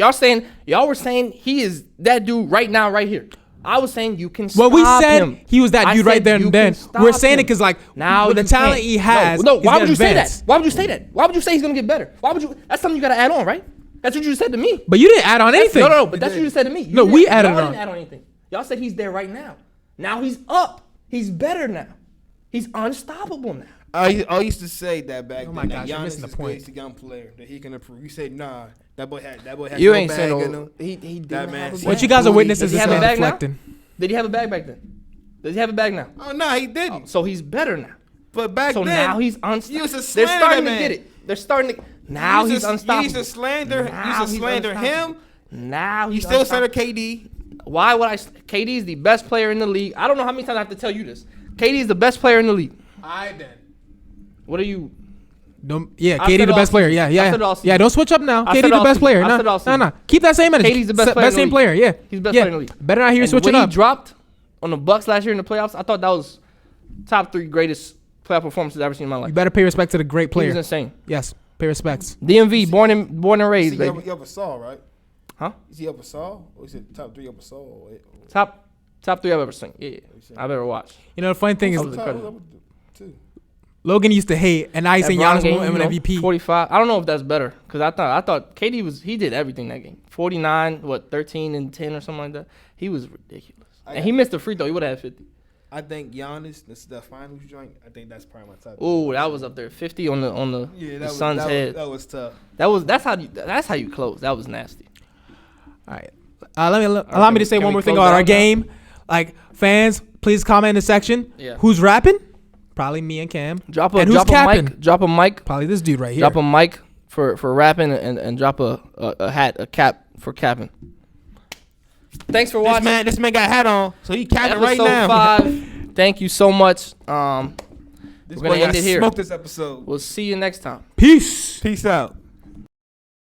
S1: Y'all were saying he is that dude right now, right here. I was saying you can
S3: Well,
S1: stop
S3: we said
S1: him.
S3: he was that
S1: I
S3: dude right
S1: said
S3: there
S1: you
S3: and then.
S1: can stop
S3: We're saying
S1: him.
S3: it because
S1: Now
S3: with the
S1: you
S3: talent
S1: can't.
S3: he has,
S1: No, why
S3: he's
S1: would you say that?
S3: advanced.
S1: Why would you say that? Why would you say he's gonna get better? Why would you? That's something you gotta add on, right? That's what you just said to me.
S3: But you didn't add on anything.
S1: No, but that's what you just said to me.
S3: No, we added
S1: y'all
S3: on.
S1: didn't add on anything. Y'all said he's there right now. Now he's up. He's better now. He's unstoppable now.
S2: I used to say that back
S3: Oh my
S2: then.
S3: gosh,
S2: that
S3: you're
S2: Giannis
S3: missing the
S2: is
S3: point.
S2: good, a young player that he can improve. You said nah, that boy has
S1: You
S2: no
S1: ain't
S2: bag
S1: saying
S2: in
S1: no.
S2: him.
S1: He didn't
S2: That man
S1: have a
S2: said-
S1: bag.
S3: What you guys are witnesses
S1: Does he
S3: is
S1: have a bag now?
S3: deflecting.
S1: Did he have a bag back then? Does he have a bag now?
S2: Oh no, he didn't.
S1: So he's better now.
S2: But back
S1: So
S2: then,
S1: now he's
S2: you
S1: unstoppable.
S2: used to
S1: They're
S2: slander
S1: starting
S2: that
S1: to
S2: man.
S1: get it. They're starting to. Now
S2: You
S1: he's
S2: used to-
S1: unstoppable.
S2: You used to slander.
S1: Now
S2: You used to
S1: he's
S2: slander him.
S1: unstoppable. Now
S2: You
S1: he's
S2: still slander
S1: unstoppable.
S2: KD.
S1: Why would I? KD is the best player in the league. I don't know how many times I have to tell you this. KD is the best player in the league.
S3: I did.
S1: What are you?
S3: Yeah,
S1: I
S3: KD
S1: said
S3: the
S1: all
S3: best player.
S1: season.
S3: Yeah,
S1: I
S3: yeah.
S1: said all season.
S3: Yeah, don't switch up now.
S1: I
S3: KD
S1: said
S3: the
S1: all
S3: best
S1: season.
S3: player.
S1: I
S3: No,
S1: said all
S3: no,
S1: season.
S3: no. Keep that same energy.
S1: KD's the best player in the
S3: same
S1: league.
S3: player. Yeah,
S1: He's the best
S3: yeah.
S1: player in the league.
S3: Better not hear you
S1: And
S3: switching
S1: when
S3: up.
S1: he dropped on the Bucks last year in the playoffs, I thought that was top 3 greatest playoff performances I've ever seen in my
S3: You
S1: life.
S3: better pay respect to the great
S1: He
S3: player.
S1: was insane.
S3: Yes, pay respects.
S1: DMV, born and raised,
S2: You
S1: baby.
S2: ever saw, right?
S1: Huh?
S2: Is he ever saw? Or is it top 3 ever saw?
S1: Top 3 I've ever seen. Yeah, I've ever watched.
S3: You know, the funny thing is,
S1: was incredible.
S3: Logan used to hate, and now he's saying
S1: That
S3: Giannis
S1: Bron
S3: won't win
S1: game,
S3: MVP.
S1: 45. I don't know if that's better because I thought KD he did everything that game. 49, 13 and 10 or something like that. He was ridiculous, and he missed a free throw. He would have had 50.
S2: I think Giannis, this is the finals joint. I think that's probably my top.
S1: Ooh, that was up there. 50 on the Suns' head.
S2: That was tough.
S1: That's how you close. That was nasty.
S3: All right. Allow me to say
S1: can
S3: one
S1: we
S3: more thing
S1: close
S3: about our
S1: out now?
S3: game. Like, fans, please comment in the section.
S1: Yeah.
S3: Who's rapping? Probably me and Cam.
S1: Drop
S3: And who's
S1: a
S3: capping?
S1: mic. Drop a mic.
S3: Probably this dude right here.
S1: Drop a mic for rapping and drop a cap for capping. Thanks for watching.
S2: This man got a hat on, so he capping right
S1: Episode
S2: now.
S1: 5. Thank you so much.
S2: This
S1: We're
S2: boy
S1: gonna end
S2: got
S1: it here.
S2: smoked this episode.
S1: We'll see you next time.
S3: Peace.
S2: Peace out.